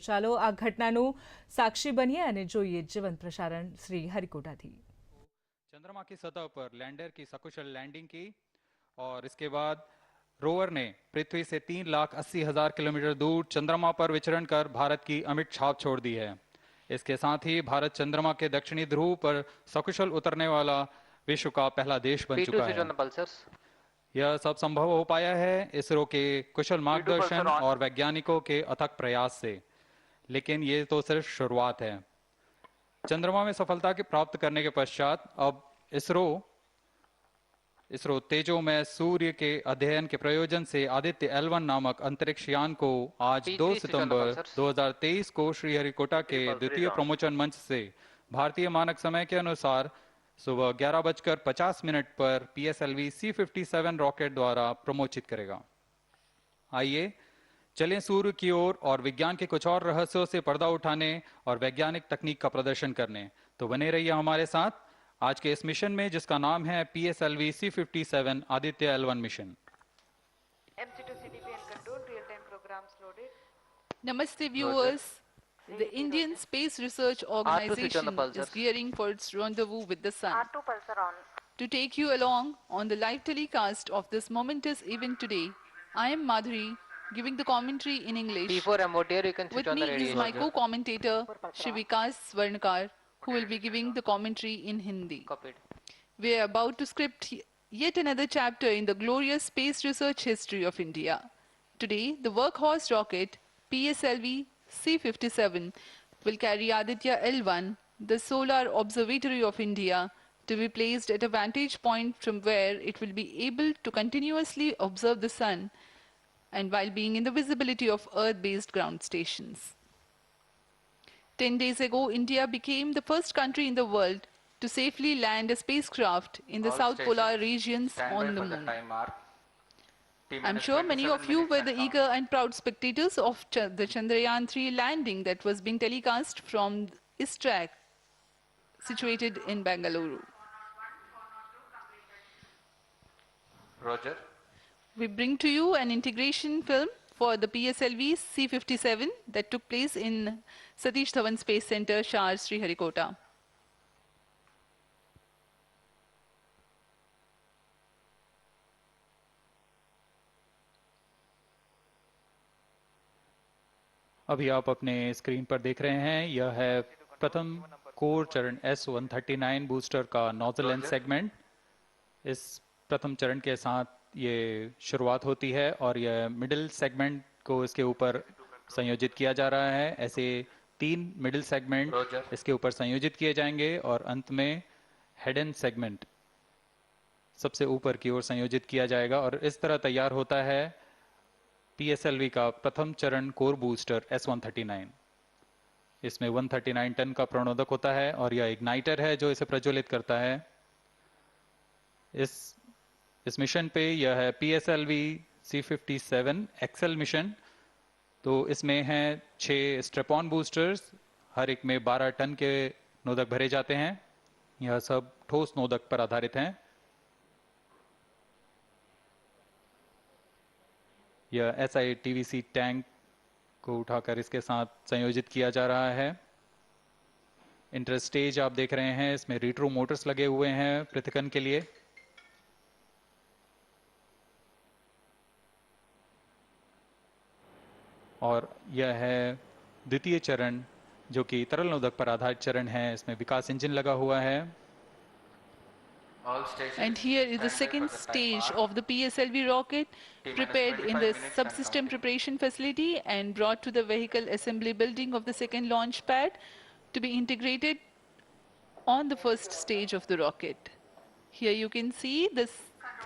ચાલો આ ઘટનાનું સાક્ષી બનીએ અને જોઈએ જીવંત પ્રસારણ શ્રીહરિકોટાથી। चंद्रमा की सतह पर लैंडर की सकुशल लैंडिंग की और इसके बाद रोवर ने पृथ्वी से 3,80,000 किलोमीटर दूर चंद्रमा पर विचरण कर भारत की अमिट छाप छोड़ दी है। इसके साथ ही भारत चंद्रमा के दक्षिणी ध्रुव पर सकुशल उतरने वाला विश्व का पहला देश बन चुका है। यह सब संभव हो पाया है इसरो के कुशल मार्गदर्शन और वैज्ञानिकों के अथक प्रयास से, लेकिन ये तो सिर्फ शुरुआत है। चंद्रमा में सफलता के प्राप्त करने के पश्चात अब इसरो तेजोमय सूर्य के अध्ययन के प्रयोजन से आदित्य-L1 नामक अंतरिक्ष यान को आज 2 सितंबर 2023 को श्रीहरिकोटा के द्वितीय प्रमोचन मंच से भारतीय मानक समय के अनुसार सुबह 11:50 पर PSLV-C57 रॉकेट द्वारा प्रमोचित करेगा। आइए चलें सूर्य की ओर और विज्ञान के कुछ और रहस्यों से पर्दा उठाने और वैज्ञानिक तकनीक का प्रदर्शन करने। तो बने रहिए हमारे साथ आज के इस मिशन में जिसका नाम है PSLV-C57 Aditya L one mission. Namaste viewers. The Indian Space Research Organization is gearing for its rendezvous with the sun. To take you along on the live telecast of this momentous event today, I am Madhuri, giving the commentary in English. With me is my co-commentator, Shivikas Swarnkar, who will be giving the commentary in Hindi. We are about to script yet another chapter in the glorious space research history of India. Today, the workhorse rocket PSLV-C57 will carry Aditya-L1, the solar observatory of India, to be placed at a vantage point from where it will be able to continuously observe the sun and while being in the visibility of Earth-based ground stations. 10 days ago, India became the first country in the world to safely land a spacecraft in the South Polar regions on the moon. I'm sure many of you were the eager and proud spectators of the Chandrayaan-3 landing that was being telecast from ISTRAC, situated in Bengaluru. Roger. We bring to you an integration film for the PSLV-C57 that took place in Satish Dhawan Space Center, SHAR, Sriharikota. अभी आप अपने screen पर देख रहे हैं, यह है प्रथम कोर चरण S139 बूस्टर का नोजल एंड सेगमेंट। इस प्रथम चरण के साथ ये शुरुआत होती है और यह मिडिल सेगमेंट को इसके ऊपर संयोजित किया जा रहा है। ऐसे 3 मिडिल सेगमेंट इसके ऊपर संयोजित किए जाएंगे और अंत में हेड एंड सेगमेंट सबसे ऊपर की ओर संयोजित किया जाएगा और इस तरह तैयार होता है PSLV का प्रथम चरण कोर बूस्टर S139। इसमें 139 टन का प्रणोदक होता है और यह इग्नाइटर है जो इसे प्रज्वलित करता है। इस मिशन पे यह है PSLV-C57 एक्सेल मिशन। तो इसमें हैं 6 स्ट्रेपॉन बूस्टर्स, हर एक में 12 टन के नोदक भरे जाते हैं। यह सब ठोस नोदक पर आधारित हैं। यह SITVC टैंक को उठाकर इसके साथ संयोजित किया जा रहा है। इंटर स्टेज आप देख रहे हैं, इसमें रिट्रो मोटर्स लगे हुए हैं पृथक्कन के लिए। और यह है द्वितीय चरण जो कि तरल नोदक पर आधारित चरण है। इसमें विकास इंजन लगा हुआ है। And here is the second stage of the PSLV rocket, prepared in the subsystem preparation facility and brought to the vehicle assembly building of the second launch pad to be integrated on the first stage of the rocket. Here you can see the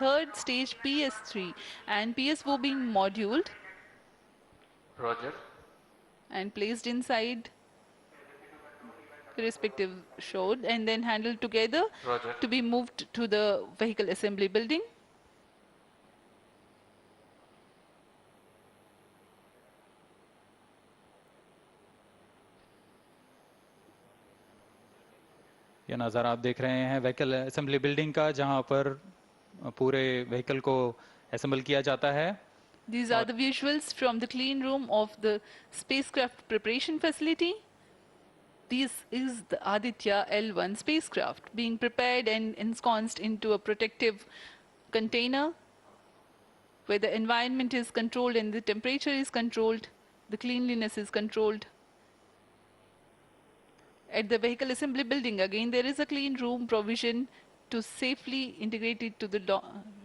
third stage PS3 and PSO being moduled. Roger. And placed inside the respective shroud and then handled together. Roger. To be moved to the vehicle assembly building. यह नज़ारा आप देख रहे हैं vehicle assembly building का, जहां पर पूरे व्हीकल को असेंबल किया जाता है। These are the visuals from the clean room of the spacecraft preparation facility. This is the Aditya-L1 spacecraft being prepared and ensconced into a protective container where the environment is controlled and the temperature is controlled, the cleanliness is controlled. At the vehicle assembly building, again, there is a clean room provision to safely integrate it to the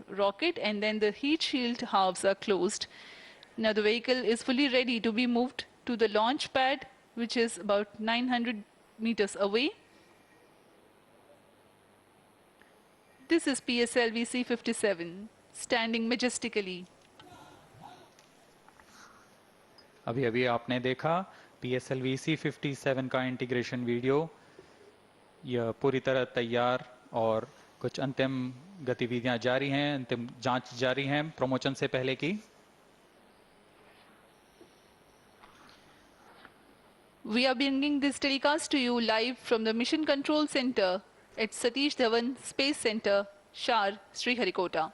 rocket, and then the heat shield halves are closed. Now the vehicle is fully ready to be moved to the launch pad, which is about 900 meters away. This is PSLV-C57, standing majestically. अभी अभी आपने देखा PSLV-C57 का integration video. यह पूरी तरह तैयार और कुछ अंतिम गतिविधियां जारी हैं, अंतिम जांच जारी हैं प्रमोशन से पहले की। We are bringing this telecast to you live from the Mission Control Center at Satish Dhawan Space Center, SHAR, Sriharikota.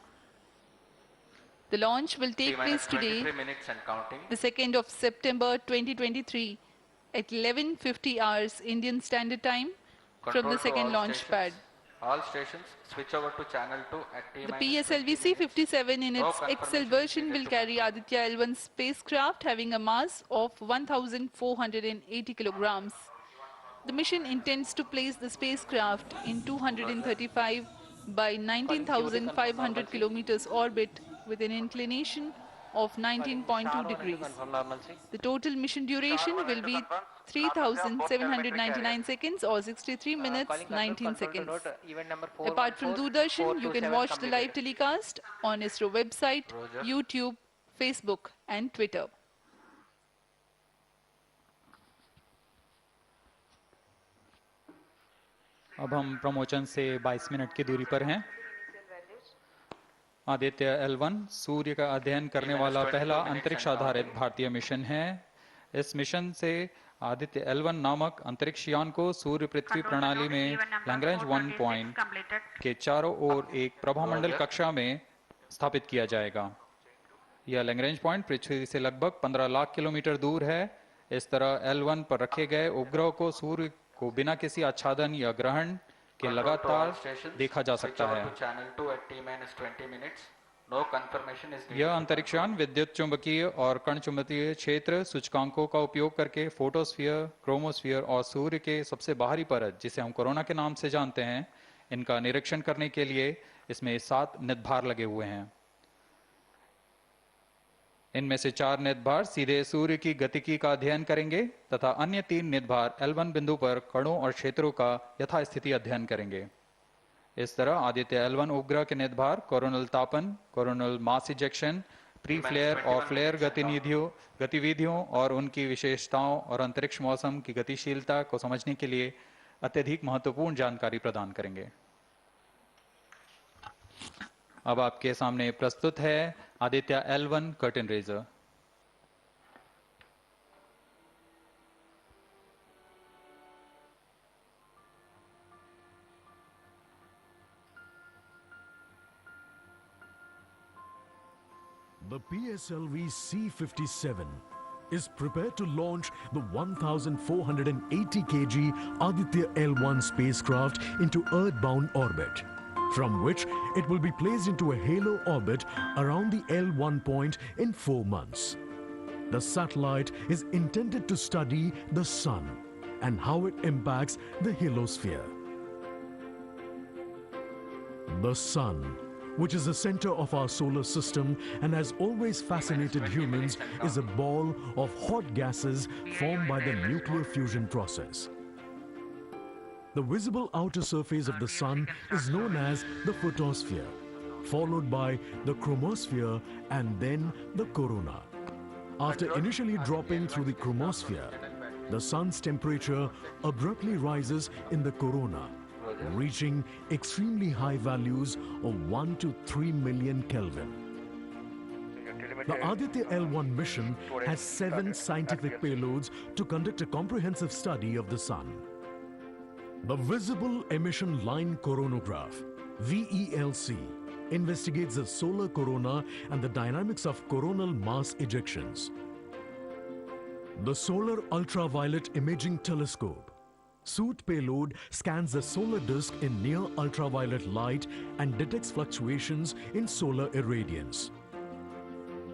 The launch will take place today, the 2nd of September 2023 at 11:50 hours Indian Standard Time from the second launch pad. All stations switch over to channel 2 at T-. The PSLV-C57 in its XL version will carry Aditya-L1 spacecraft having a mass of 1,480 kilograms. The mission intends to place the spacecraft in 235 by 19,500 kilometers orbit with an inclination of 19.2 degrees. The total mission duration will be 3,799 seconds or 63 minutes 19 seconds. Apart from Doordarshan, you can watch the live telecast on ISRO website, YouTube, Facebook and Twitter. अब हम promotion से 22 minute की दूरी पर हैं। Aditya L1 सूर्य का अध्ययन करने वाला पहला अंतरिक्ष आधारित भारतीय मिशन है। इस मिशन से आदित्य L1 नामक अंतरिक्ष यान को सूर्य पृथ्वी प्रणाली में लैग्रेंज 1 पॉइंट के चारों ओर एक प्रभामंडल कक्षा में स्थापित किया जाएगा। यह लैग्रेंज पॉइंट पृथ्वी से लगभग 15 लाख किलोमीटर दूर है। इस तरह L1 पर रखे गए उपग्रह को सूर्य को बिना किसी आच्छादन या ग्रहण के लगातार देखा जा सकता है। यह अंतरिक्ष यान विद्युत चुंबकीय और कण चुंबकीय क्षेत्र सूचकांकों का उपयोग करके फोटोस्फीयर, क्रोमोस्फीयर और सूर्य के सबसे बाहरी परत, जिसे हम कोरोना के नाम से जानते हैं, इनका निरीक्षण करने के लिए इसमें 7 निदभार लगे हुए हैं। इनमें से 4 निदभार सीधे सूर्य की गतिकी का अध्ययन करेंगे तथा अन्य 3 निदभार L1 बिंदु पर कणों और क्षेत्रों का यथास्थिति अध्ययन करेंगे। इस तरह आदित्य L1 उपग्रह के निदभार कोरोनल तापन, coronal mass ejection, pre flare और फ्लेयर गतिविधियों और उनकी विशेषताओं और अंतरिक्ष मौसम की गतिशीलता को समझने के लिए अत्यधिक महत्वपूर्ण जानकारी प्रदान करेंगे। अब आपके सामने प्रस्तुत है Aditya L1 curtain raiser. The PSLV-C57 is prepared to launch the 1,480 kg Aditya-L1 spacecraft into Earth-bound orbit, from which it will be placed into a halo orbit around the L1 point in 4 months. The satellite is intended to study the Sun and how it impacts the halosphere. The Sun, which is the center of our solar system and has always fascinated humans, is a ball of hot gases formed by the nuclear fusion process. The visible outer surface of the Sun is known as the photosphere, followed by the chromosphere and then the corona. After initially dropping through the chromosphere, the Sun's temperature abruptly rises in the corona, reaching extremely high values of 1 to 3 million Kelvin. The Aditya-L1 mission has 7 scientific payloads to conduct a comprehensive study of the Sun. The Visible Emission Line Coronagraph, VELC, investigates the solar corona and the dynamics of coronal mass ejections. The Solar Ultraviolet Imaging Telescope. SOOT payload scans the solar disk in near ultraviolet light and detects fluctuations in solar irradiance.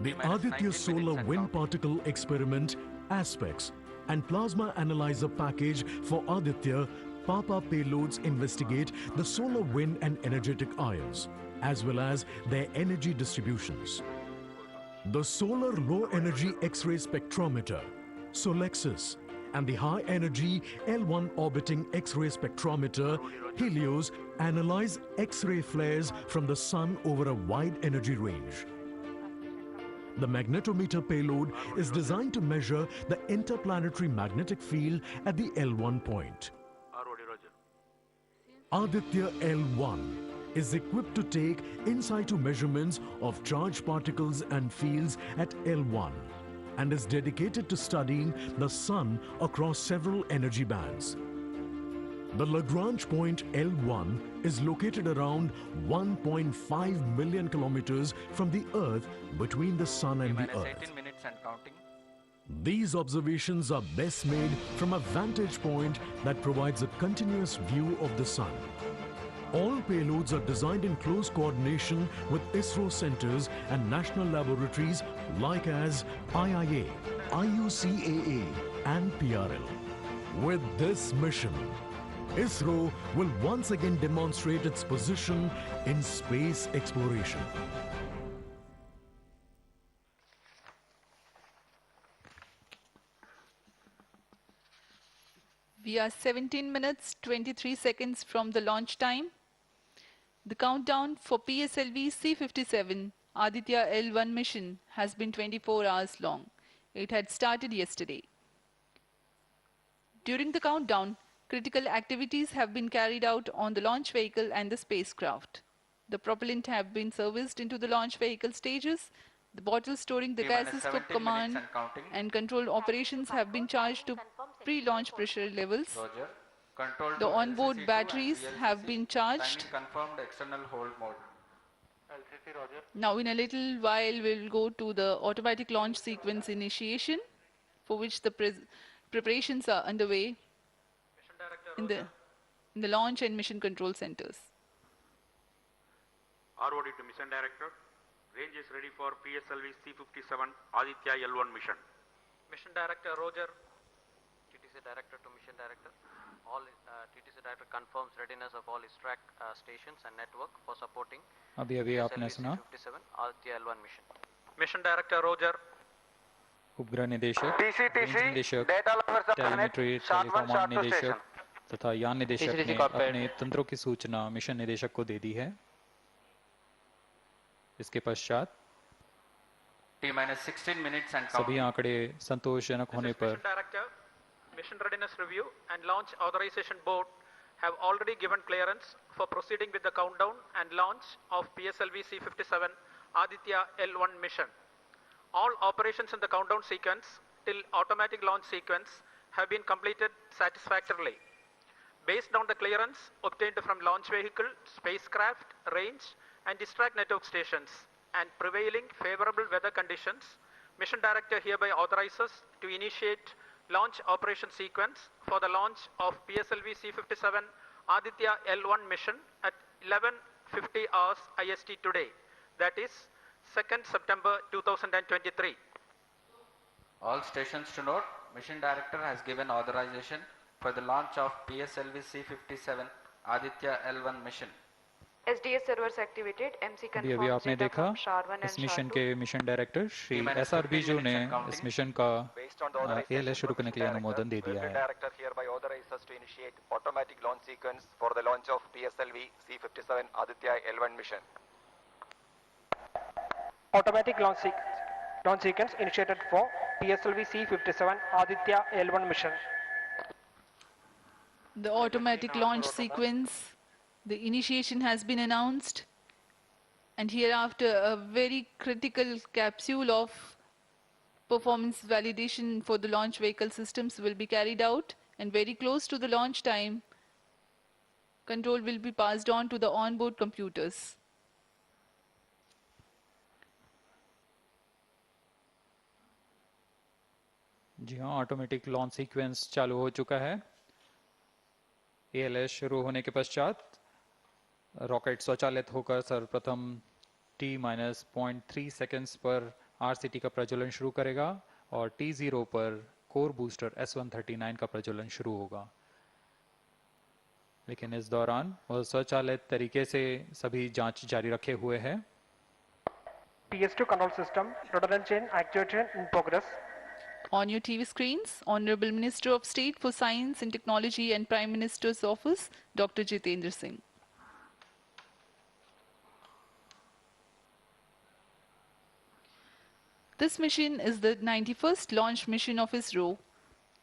The Aditya Solar Wind Particle Experiment Aspects and Plasma Analyzer Package for Aditya Papa payloads investigate the solar wind and energetic ions, as well as their energy distributions. The Solar Low Energy X-ray Spectrometer, Solexis, and the High Energy L1 Orbiting X-ray Spectrometer, Helios, analyze X-ray flares from the Sun over a wide energy range. The magnetometer payload is designed to measure the interplanetary magnetic field at the L1 point. Aditya-L1 is equipped to take in situ measurements of charged particles and fields at L1 and is dedicated to studying the Sun across several energy bands. The Lagrange point L1 is located around 1.5 million kilometers from the Earth between the Sun and the Earth. 18 minutes and counting. These observations are best made from a vantage point that provides a continuous view of the Sun. All payloads are designed in close coordination with ISRO centers and national laboratories like as IIA, IUCAA and PRL. With this mission, ISRO will once again demonstrate its position in space exploration. We are 17 minutes 23 seconds from the launch time. The countdown for PSLV-C57 Aditya-L1 mission has been 24 hours long. It had started yesterday. During the countdown, critical activities have been carried out on the launch vehicle and the spacecraft. The propellant have been serviced into the launch vehicle stages. The bottles storing the gases for command and control operations have been charged to pre-launch pressure levels. Roger. Control The to onboard LCC2 batteries and have VLCC. been charged. Timing confirmed external hold mode. Now in a little while we'll go to the automatic launch sequence initiation, for which the preparations are underway in the launch and mission control centers. ROD to Mission Director. Range is ready for PSLV-C57 Aditya-L1 mission. Mission Director Roger. TTC Director to Mission Director. All TTC Director confirms readiness of all track stations and network for supporting अभी आपने सुना PSLV-C57 Aditya-L1 mission. Mission Director Roger. उपग्रह निदेशक, range निदेशक, telemetry टेलीकमांड निदेशक तथा यान निदेशक ने अपने तंत्रों की सूचना मिशन निदेशक को दे दी है। इसके पश्चात T-16 minutes and सभी counting. आंकड़े संतोषजनक होने पर Mission Director, Mission Readiness Review and Launch Authorization Board have already given clearance for proceeding with the countdown and launch of PSLV-C57 Aditya-L1 mission. All operations in the countdown sequence till automatic launch sequence have been completed satisfactorily. Based on the clearance obtained from launch vehicle, spacecraft, range and distract network stations and prevailing favorable weather conditions, Mission Director hereby authorizes to initiate launch operation sequence for the launch of PSLV-C57 Aditya-L1 mission at 11:50 hours IST today, that is 2nd September 2023. All stations to note, Mission Director has given authorization for the launch of PSLV-C57 Aditya-L1 mission. SDS servers activated. MC अभी confirms आपने data देखा from SHAR1 इस and mission SHAR2. के mission director Shri SR Biju ने इस mission का ALS शुरू करने के लिए अनुमोदन दे दिया है। Director hereby authorizes to initiate automatic launch sequence for the launch of PSLV-C57 Aditya-L1 mission. Automatic launch sequence initiated for PSLV-C57 Aditya-L1 mission. The automatic launch sequence, the initiation has been announced, and hereafter a very critical capsule of performance validation for the launch vehicle systems will be carried out, and very close to the launch time, control will be passed on to the onboard computers. जी हाँ, automatic launch sequence चालू हो चुका है। ALS शुरू होने के पश्चात rocket स्वचालित होकर सर्वप्रथम T-0.3 सेकेंड्स पर RCT का प्रज्वलन शुरू करेगा और T0 पर कोर बूस्टर S139 का प्रज्वलन शुरू होगा। लेकिन इस दौरान वह स्वचालित तरीके से सभी जांच जारी रखे हुए है। PS2 control system, rudder engine actuation in progress. On your TV screens, Honorable Minister of State for Science and Technology and Prime Minister's Office, Dr. Jitendra Singh. This mission is the 91st launch mission of ISRO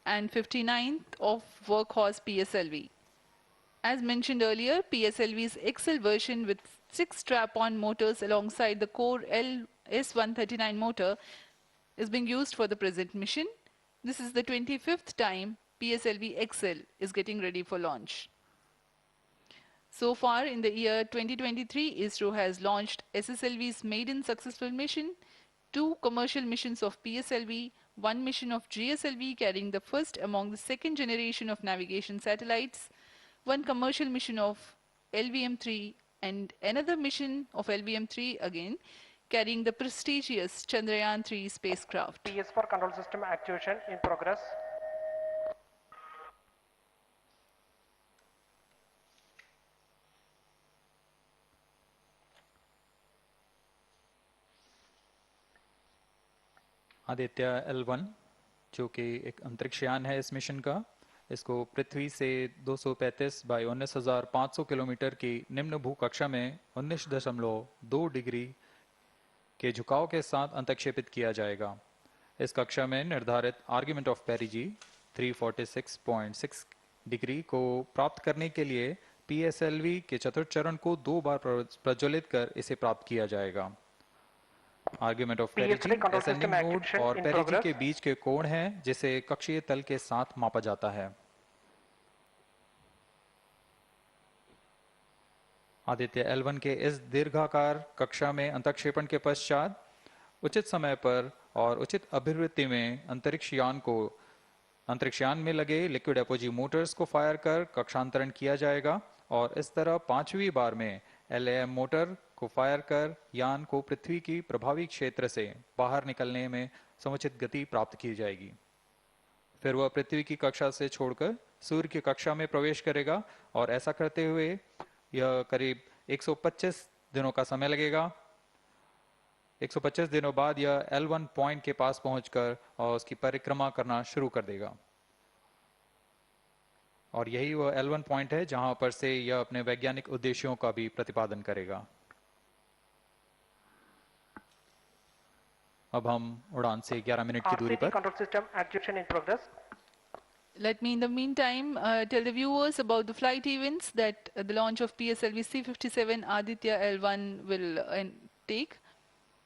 and 59th of Workhorse PSLV. As mentioned earlier, PSLV's XL version with 6 strap-on motors alongside the core S139 motor is being used for the present mission. This is the 25th time PSLV XL is getting ready for launch. So far in the year 2023, ISRO has launched SSLV's maiden successful mission, 2 commercial missions of PSLV, 1 mission of GSLV carrying the first among the second generation of navigation satellites, 1 commercial mission of LVM-3 and another mission of LVM-3 again carrying the prestigious Chandrayaan-3 spacecraft. PS4 control system actuation in progress. Aditya-L1 जो कि एक अंतरिक्ष यान है इस mission का, इसको पृथ्वी से 235 बाई 19,500 किलोमीटर की निम्न भूकक्षा में 19.2 डिग्री के झुकाव के साथ अंतक्षेपित किया जाएगा। इस कक्षा में निर्धारित आर्ग्यूमेंट ऑफ पेरिजी 346.6 डिग्री को प्राप्त करने के लिए PSLV के चतुर्थ चरण को 2 बार प्रज्वलित कर इसे प्राप्त किया जाएगा। आर्ग्यूमेंट ऑफ पेरिजी असेंडिंग मोड और पेरिजी के बीच के कोण है जिसे कक्षीय तल के साथ मापा जाता है। आदित्य-L1 के इस दीर्घाकार कक्षा में अंतक्षेपण के पश्चात उचित समय पर और उचित अभिवृत्ति में अंतरिक्ष यान में लगे लिक्विड एपोजी मोटर्स को फायर कर कक्षांतरण किया जाएगा और इस तरह 5वीं बार में LAM मोटर को फायर कर यान को पृथ्वी की प्रभावी क्षेत्र से बाहर निकलने में समुचित गति प्राप्त की जाएगी। फिर वह पृथ्वी की कक्षा से छोड़कर सूर्य की कक्षा में प्रवेश करेगा और ऐसा करते हुए यह करीब 125 दिनों का समय लगेगा। 125 दिनों बाद यह L1 पॉइंट के पास पहुंचकर और उसकी परिक्रमा करना शुरू कर देगा और यही वह L1 पॉइंट है जहां पर से यह अपने वैज्ञानिक उद्देश्यों का भी प्रतिपादन करेगा। अब हम उड़ान से 11 मिनट की दूरी पर control system actuation in progress. Let me in the meantime tell the viewers about the flight events that the launch of PSLV-C57 Aditya-L1 will take.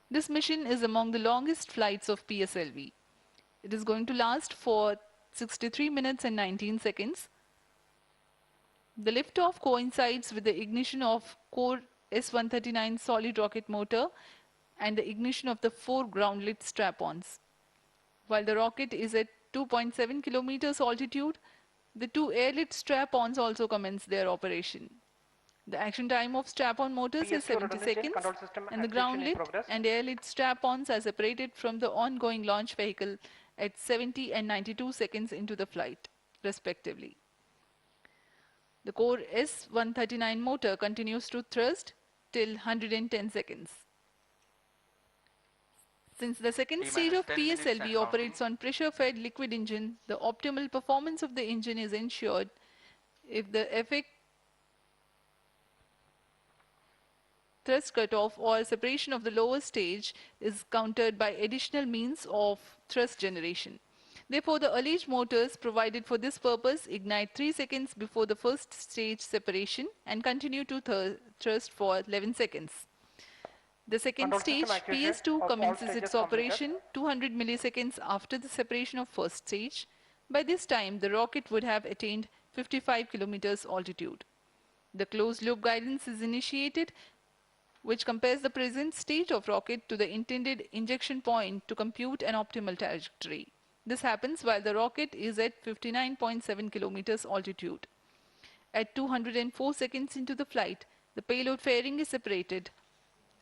This mission is among the longest flights of PSLV. It is going to last for 63 minutes and 19 seconds. The liftoff coincides with the ignition of core S139 solid rocket motor and the ignition of the 4 ground-lit strap-ons. While the rocket is at 2.7 kilometers altitude, the 2 air-lit strap-ons also commence their operation. The action time of strap-on motors is 70 seconds and the ground-lit and air-lit strap-ons are separated from the ongoing launch vehicle at 70 and 92 seconds into the flight, respectively. The core S139 motor continues to thrust till 110 seconds. Since the second stage of PSLV operates on pressure-fed liquid engine, the optimal performance of the engine is ensured if the effect thrust cutoff or separation of the lower stage is countered by additional means of thrust generation. Therefore, the alleged motors provided for this purpose ignite 3 seconds before the first stage separation and continue to thrust for 11 seconds. The second stage, PS2, commences its operation 200 milliseconds after the separation of first stage. By this time, the rocket would have attained 55 kilometers altitude. The closed-loop guidance is initiated, which compares the present state of rocket to the intended injection point to compute an optimal trajectory. This happens while the rocket is at 59.7 kilometers altitude. At 204 seconds into the flight, the payload fairing is separated.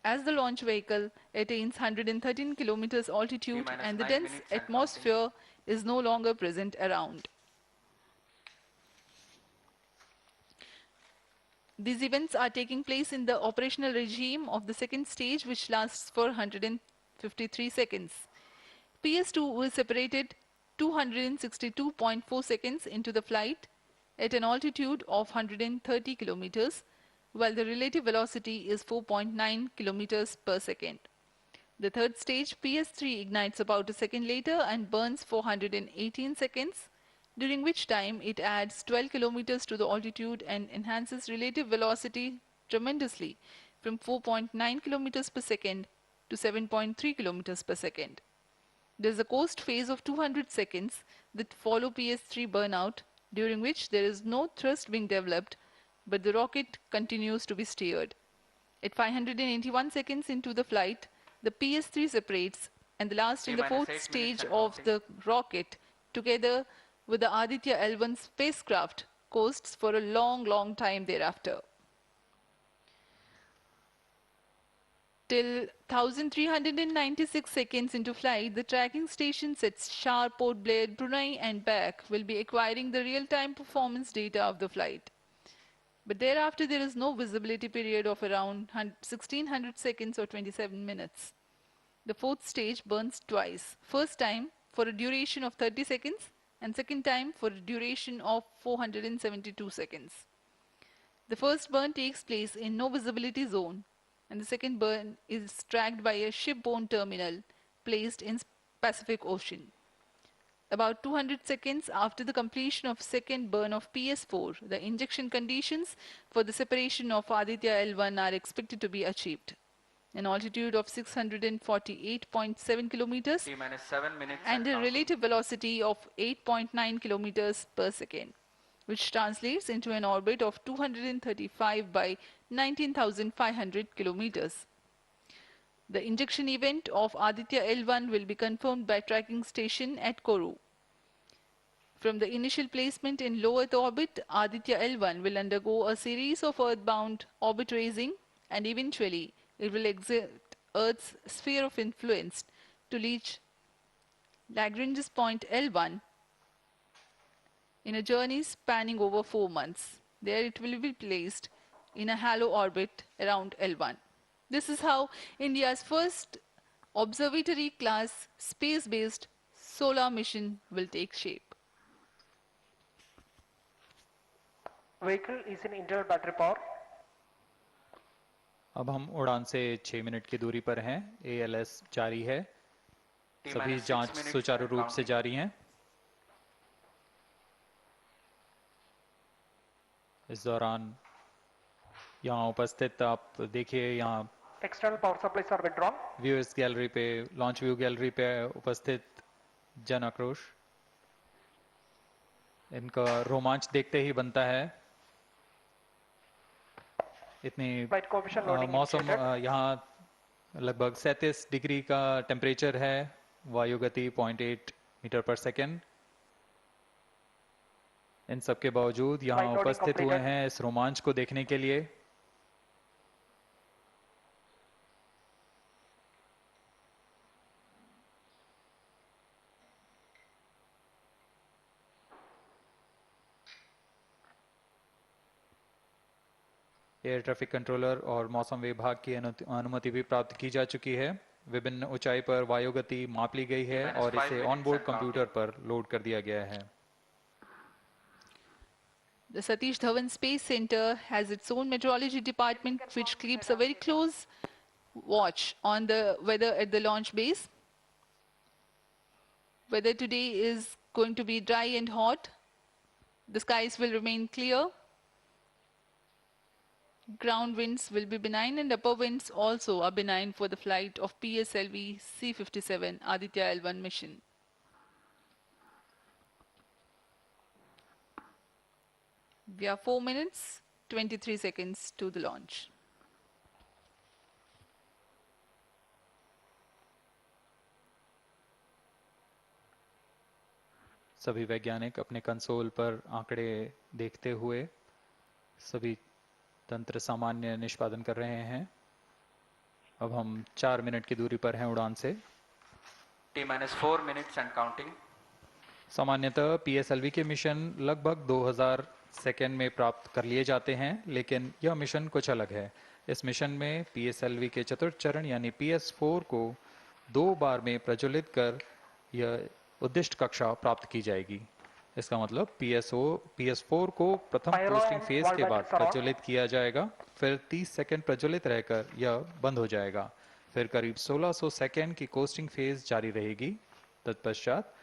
As the launch vehicle attains 113 kilometers altitude and the 9 dense minutes and atmosphere is no longer present around. These events are taking place in the operational regime of the second stage, which lasts for 153 seconds. PS2 was separated 262.4 seconds into the flight at an altitude of 130 kilometers, while the relative velocity is 4.9 kilometers per second. The third stage, PS3, ignites about a second later and burns for 118 seconds, during which time it adds 12 kilometers to the altitude and enhances relative velocity tremendously from 4.9 kilometers per second to 7.3 kilometers per second. There is a coast phase of 200 seconds that follow PS3 burnout, during which there is no thrust being developed, but the rocket continues to be steered. At 581 seconds into the flight, the PS3 separates, and the last and the T-minus fourth 8 stage minutes and of counting. the rocket, together with the Aditya-L1 spacecraft, coasts for a long time thereafter. Till 1396 seconds into flight, the tracking stations at SHAR, Port Blair, Brunei and back will be acquiring the real-time performance data of the flight. But thereafter there is no visibility period of around 1600 seconds or 27 minutes. The fourth stage burns twice. First time for a duration of 30 seconds and second time for a duration of 472 seconds. The first burn takes place in no visibility zone, and the second burn is tracked by a shipborne terminal placed in Pacific Ocean. About 200 seconds after the completion of second burn of PS4, the injection conditions for the separation of Aditya-L1 are expected to be achieved. An altitude of 648.7 kilometers T-minus 7 minutes and a counting. relative velocity of 8.9 kilometers per second, which translates into an orbit of 235 by 19,500 kilometers. The injection event of Aditya-L1 will be confirmed by tracking station at Kourou. From the initial placement in low Earth orbit, Aditya-L1 will undergo a series of earthbound orbit raising, and eventually it will exit Earth's sphere of influence to reach Lagrange's point L1 in a journey spanning over 4 months. There it will be placed in a halo orbit around L1. This is how India's first observatory class space-based solar mission will take shape. Vehicle is in internal battery power. अब हम उड़ान से 6 minute की दूरी पर हैं। ALS जारी है। सभी T-minus 6 जांच minutes सुचारू and रूप से counting. जारी हैं। इस दौरान यहाँ उपस्थित आप देखिए, यहाँ External power supplies are withdrawn. Viewers gallery पे, लॉन्च व्यू गैलरी पे उपस्थित जन आक्रोश, इनका रोमांच देखते ही बनता है। इतनी Flight coefficient loading मौसम initiated. यहाँ लगभग 37 डिग्री का टेम्परेचर है, वायु गति 0.8 मीटर पर सेकेंड। इन सब के बावजूद यहाँ Flight loading उपस्थित हुए completed. हैं इस रोमांच को देखने के लिए। एयर ट्रैफिक कंट्रोलर और मौसम विभाग की अनुमति भी प्राप्त की जा चुकी है। विभिन्न ऊंचाई पर वायु गति माप ली गई है और इसे ऑनबोर्ड कंप्यूटर पर लोड कर दिया गया है। The Satish Dhawan Space Center has its own meteorology department which keeps a very close watch on the weather at the launch base. Weather today is going to be dry and hot. The skies will remain clear. Ground winds will be benign and upper winds also are benign for the flight of PSLV-C57 Aditya-L1 mission. We are 4 minutes, 23 seconds to the launch. सभी वैज्ञानिक अपने console पर आंकड़े देखते हुए सभी तंत्र सामान्य निष्पादन कर रहे हैं। अब हम 4 मिनट की दूरी पर हैं उड़ान से। T-4 minutes and counting. सामान्यतः PSLV के मिशन लगभग 2000 सेकेंड में प्राप्त कर लिए जाते हैं, लेकिन यह मिशन कुछ अलग है। इस मिशन में PSLV के चतुर्थ चरण यानी PS4 को 2 बार में प्रज्वलित कर यह उद्दिष्ट कक्षा प्राप्त की जाएगी। इसका मतलब PS4 को प्रथम कोस्टिंग फेज के बाद प्रज्वलित किया जाएगा, फिर 30 सेकेंड प्रज्वलित रहकर यह बंद हो जाएगा। फिर करीब 1600 सेकेंड की कोस्टिंग फेज जारी रहेगी। तत्पश्चात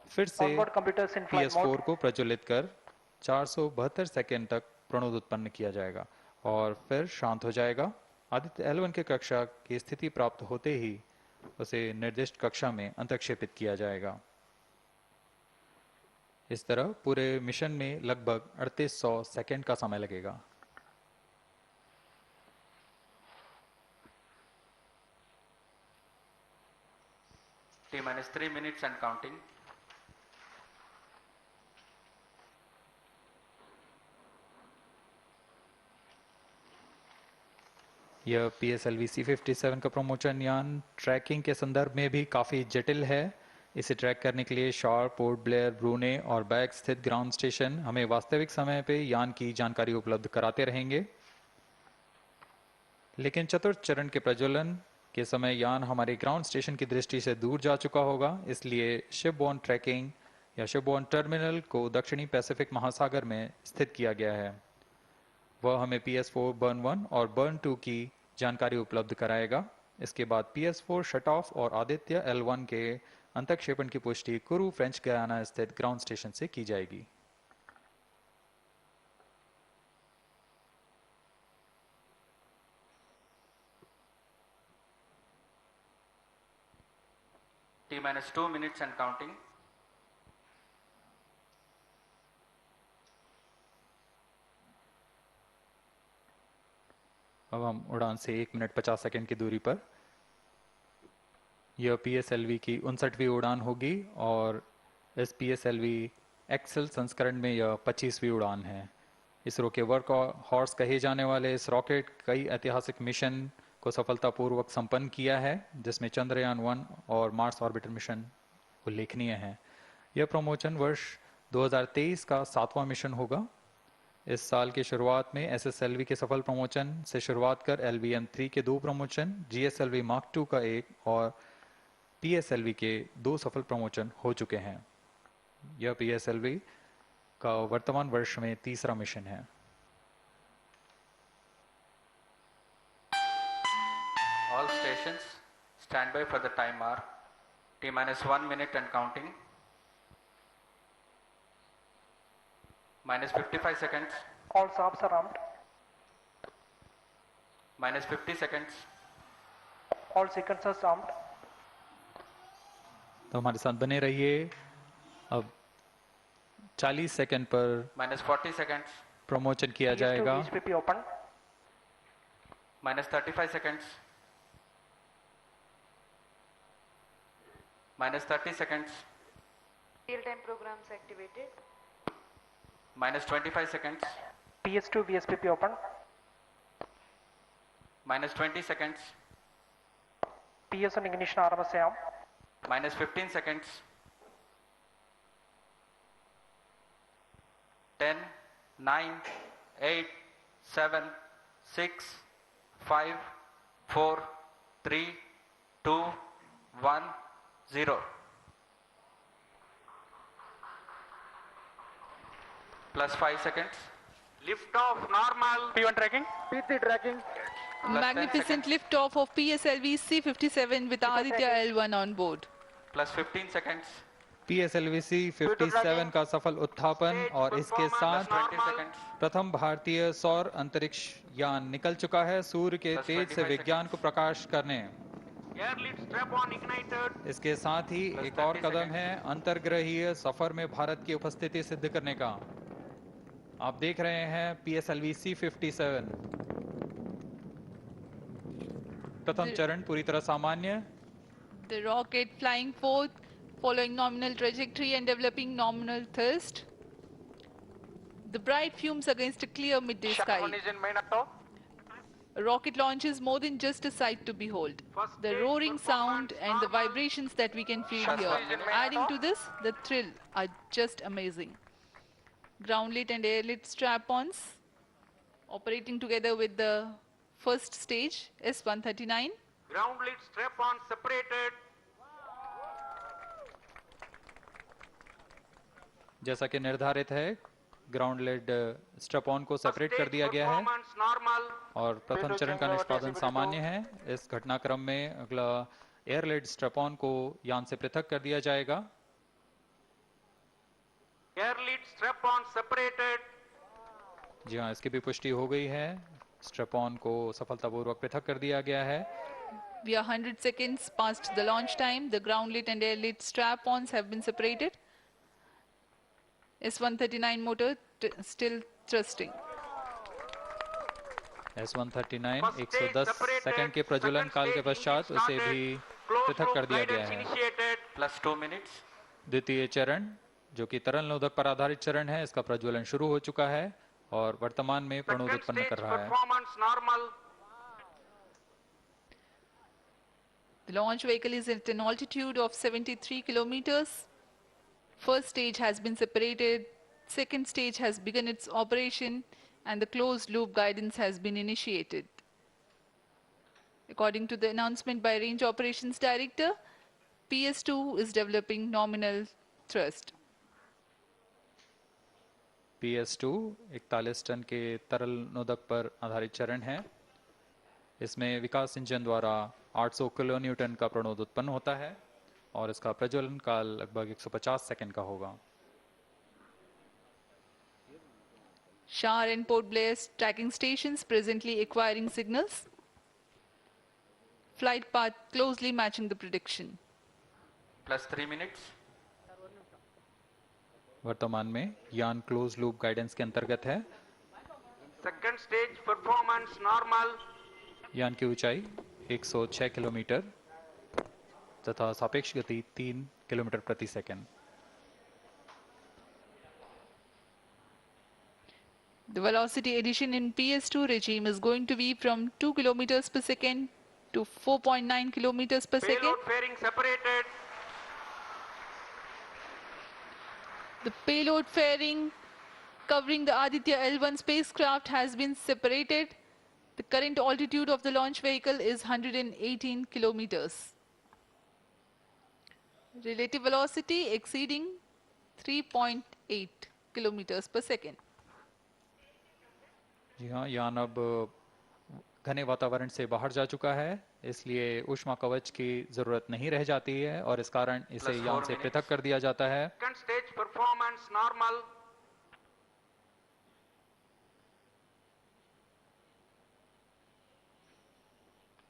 फिर से PS4 को प्रज्वलित कर 472 सेकेंड तक प्रणोद उत्पन्न किया जाएगा और फिर शांत हो जाएगा। आदित्य-L1 के कक्षा की स्थिति प्राप्त होते ही उसे निर्दिष्ट कक्षा में अंतक्षेपित किया जाएगा। इस तरह पूरे मिशन में लगभग 3800 सेकेंड का समय लगेगा। T-3 minutes and counting. यह PSLV-C57 का प्रमोशन यान ट्रैकिंग के संदर्भ में भी काफ़ी जटिल है। इसे ट्रैक करने के लिए शॉर, पोर्ट ब्लेयर, ब्रूने और बैग स्थित ग्राउंड स्टेशन हमें वास्तविक समय पे यान की जानकारी उपलब्ध कराते रहेंगे। लेकिन चतुर्थ चरण के प्रज्वलन के समय यान हमारे ग्राउंड स्टेशन की दृष्टि से दूर जा चुका होगा, इसलिए शिपबोर्न ट्रैकिंग या शिपबोर्न टर्मिनल को दक्षिणी पैसिफिक महासागर में स्थित किया गया है। वह हमें PS4 बर्न 1 और बर्न 2 की जानकारी उपलब्ध कराएगा। इसके बाद PS4 शट ऑफ और आदित्य-L1 के अंतक्षेपण की पुष्टि कुरु फ्रेंच गयाना स्थित ग्राउंड स्टेशन से की जाएगी। T-2 minutes and counting. अब हम उड़ान से 1 मिनट 50 सेकेंड की दूरी पर। यह PSLV की 59वीं उड़ान होगी और इस PSLV एक्सेल संस्करण में यह 25वीं उड़ान है। इसरो के वर्क हॉर्स कहे जाने वाले इस रॉकेट कई ऐतिहासिक मिशन को सफलतापूर्वक संपन्न किया है, जिसमें चंद्रयान 1 और मार्स ऑर्बिटर मिशन उल्लेखनीय हैं। यह प्रमोशन वर्ष 2023 का 7वां मिशन होगा। इस साल की शुरुआत में SSLV के सफल प्रमोशन से शुरुआत कर LVM-3 के 2 प्रमोशन, GSLV Mark II का 1 और PSLV के 2 सफल प्रमोशन हो चुके हैं। यह PSLV का वर्तमान वर्ष में 3रा मिशन है। All stations stand by for the time mark. T-1 minute and counting. -55 seconds. All subs are armed. -50 seconds. All sequencers armed. तो हमारे साथ बने रहिए। अब 40 सेकंड पर -40 seconds. प्रमोशन किया जाएगा। HPP open. -35 seconds. -30 seconds. Real-time programs activated. -25 seconds. PS2 VSPP open. -20 seconds. PS1 ignition RMS arm. -15 seconds. 10, 9, 8, 7, 6, 5, 4, 3, 2, 1, 0. +5 seconds. Lift off normal. P1 tracking. P3 tracking. Magnificent liftoff of PSLV-C57 with Aditya-L1 on board. +15 seconds. PSLV-C57 का सफल उत्थापन और इसके साथ +20 seconds. प्रथम भारतीय सौर अंतरिक्ष यान निकल चुका है सूर्य के Plus तेज से 25 विज्ञान को प्रकाश करने। Air lead strap on ignited. इसके साथ ही Plus एक और 30 कदम seconds. है अंतर्ग्रहीय सफर में भारत की उपस्थिति सिद्ध करने का। आप देख रहे हैं PSLV-C57 प्रथम चरण पूरी तरह सामान्य। The rocket flying forth following nominal trajectory and developing nominal thrust. The bright fumes against a clear midday SHAR sky. 1 is in main auto. A rocket launch is more than just a sight to behold. The roaring sound and the vibrations that we can feel here, adding to this, the thrill, are just amazing. Ground-lit and air-lit strap-ons operating together with the first stage, S139. Ground lead strap-on separated. जैसा कि निर्धारित है, ground lead स्ट्रप on को separate कर दिया गया है Performance normal. और प्रथम चरण का निष्पादन सामान्य है। इस घटनाक्रम में अगला एयर लेड स्ट्रप ऑन को यान से पृथक कर दिया जाएगा। Air lead strap-on separated. जी हाँ, इसकी भी पुष्टि हो गई है। स्ट्रप ऑन को सफलतापूर्वक पृथक कर दिया गया है। We are 100 seconds past the launch time. The ground-lit and air-lit strap-ons have been separated. S139 motor still thrusting. S139 110 second के प्रज्वलन काल के पश्चात उसे भी पृथक कर दिया गया है। Plus 2 minutes. द्वितीय चरण जो कि तरल नोदक पर आधारित चरण है, इसका प्रज्वलन शुरू हो चुका है और वर्तमान में प्रणोद Second उत्पन्न stage कर रहा है। performance normal. The launch vehicle is at an altitude of 73 kilometers. First stage has been separated. Second stage has begun its operation and the closed loop guidance has been initiated. According to the announcement by Range Operations Director, PS2 is developing nominal thrust. PS2 41 ton के तरल नोदक पर आधारित चरण है। इसमें विकास engine द्वारा 800 kilo Newton का प्रणोद उत्पन्न होता है और इसका प्रज्वलन काल लगभग 150 सेकंड का होगा। SHAR and Port Blair tracking stations presently acquiring signals. Flight path closely matching the prediction. Plus 3 minutes. वर्तमान में यान क्लोज लूप गाइडेंस के अंतर्गत है। Second stage performance normal. यान की ऊंचाई 106 किलोमीटर तथा सापेक्ष गति 3 किलोमीटर प्रति second. The velocity addition in PS2 regime is going to be from 2 kilometers per second to 4.9 kilometers per second. Payload fairing separated. The payload fairing covering the Aditya-L1 spacecraft has been separated. The current altitude of the launch vehicle is 118 kilometers. Relative velocity exceeding 3.8 kilometers per second. जी हाँ, यान अब घने वातावरण से बाहर जा चुका है, इसलिए ऊष्मा कवच की जरूरत नहीं रह जाती है और इस कारण इसे यान से पृथक कर दिया जाता है। Second stage performance normal.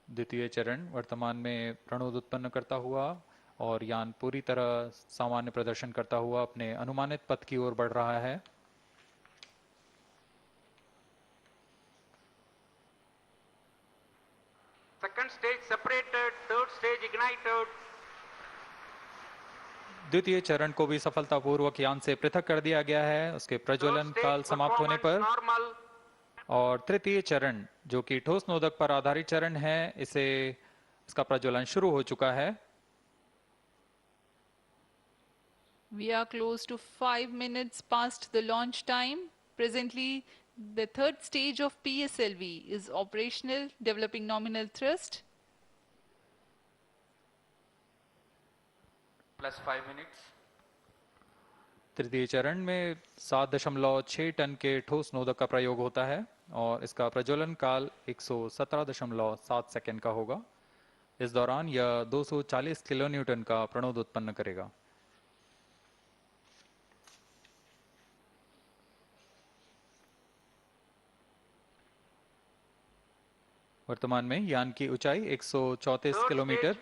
द्वितीय चरण वर्तमान में प्रणोद उत्पन्न करता हुआ और यान पूरी तरह सामान्य प्रदर्शन करता हुआ अपने अनुमानित पथ की ओर बढ़ रहा है। Second stage separated. Third stage ignited. द्वितीय चरण को भी सफलतापूर्वक यान से पृथक कर दिया गया है उसके प्रज्वलन काल समाप्त होने पर। Normal. और तृतीय चरण जो कि ठोस नोदक पर आधारित चरण है, इसका प्रज्वलन शुरू हो चुका है। We are close to 5 minutes past the launch time. Presently, the third stage of PSLV is operational, developing nominal thrust. Plus 5 minutes. तृतीय चरण में 7.6 टन के ठोस नोदक का प्रयोग होता है और इसका प्रज्वलन काल 117.7 सेकंड का होगा। इस दौरान यह 240 किलो न्यूटन का प्रणोद उत्पन्न करेगा। वर्तमान में यान की ऊंचाई 134 किलोमीटर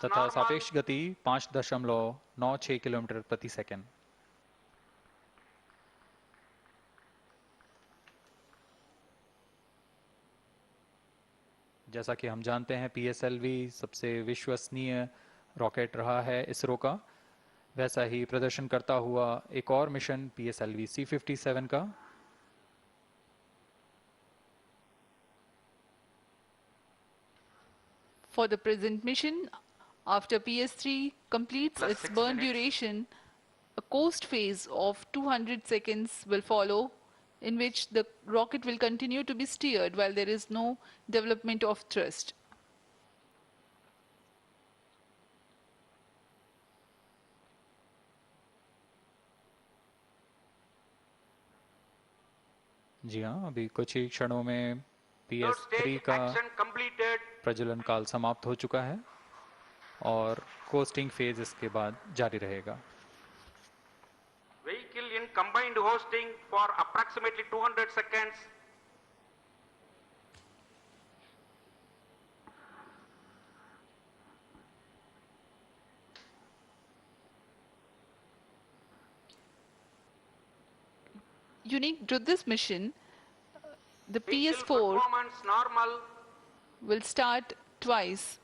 तथा सापेक्ष गति 5.96 किलोमीटर प्रति सेकंड। जैसा कि हम जानते हैं, PSLV सबसे विश्वसनीय रॉकेट रहा है इसरो का। वैसा ही प्रदर्शन करता हुआ एक और मिशन PSLV-C57 का। For the present mission, after PS3 completes Plus its 6 burn minutes. duration, a coast phase of 200 seconds will follow, in which the rocket will continue to be steered while there is no development of thrust. जी हाँ, अभी कुछ ही क्षणों में Third PS3 stage का action completed. प्रज्वलन काल समाप्त हो चुका है और कोस्टिंग फेज इसके बाद जारी रहेगा। Vehicle in combined hosting for approximately 200 seconds. Unique to this mission, the Vehicle PS4 performance normal. will start twice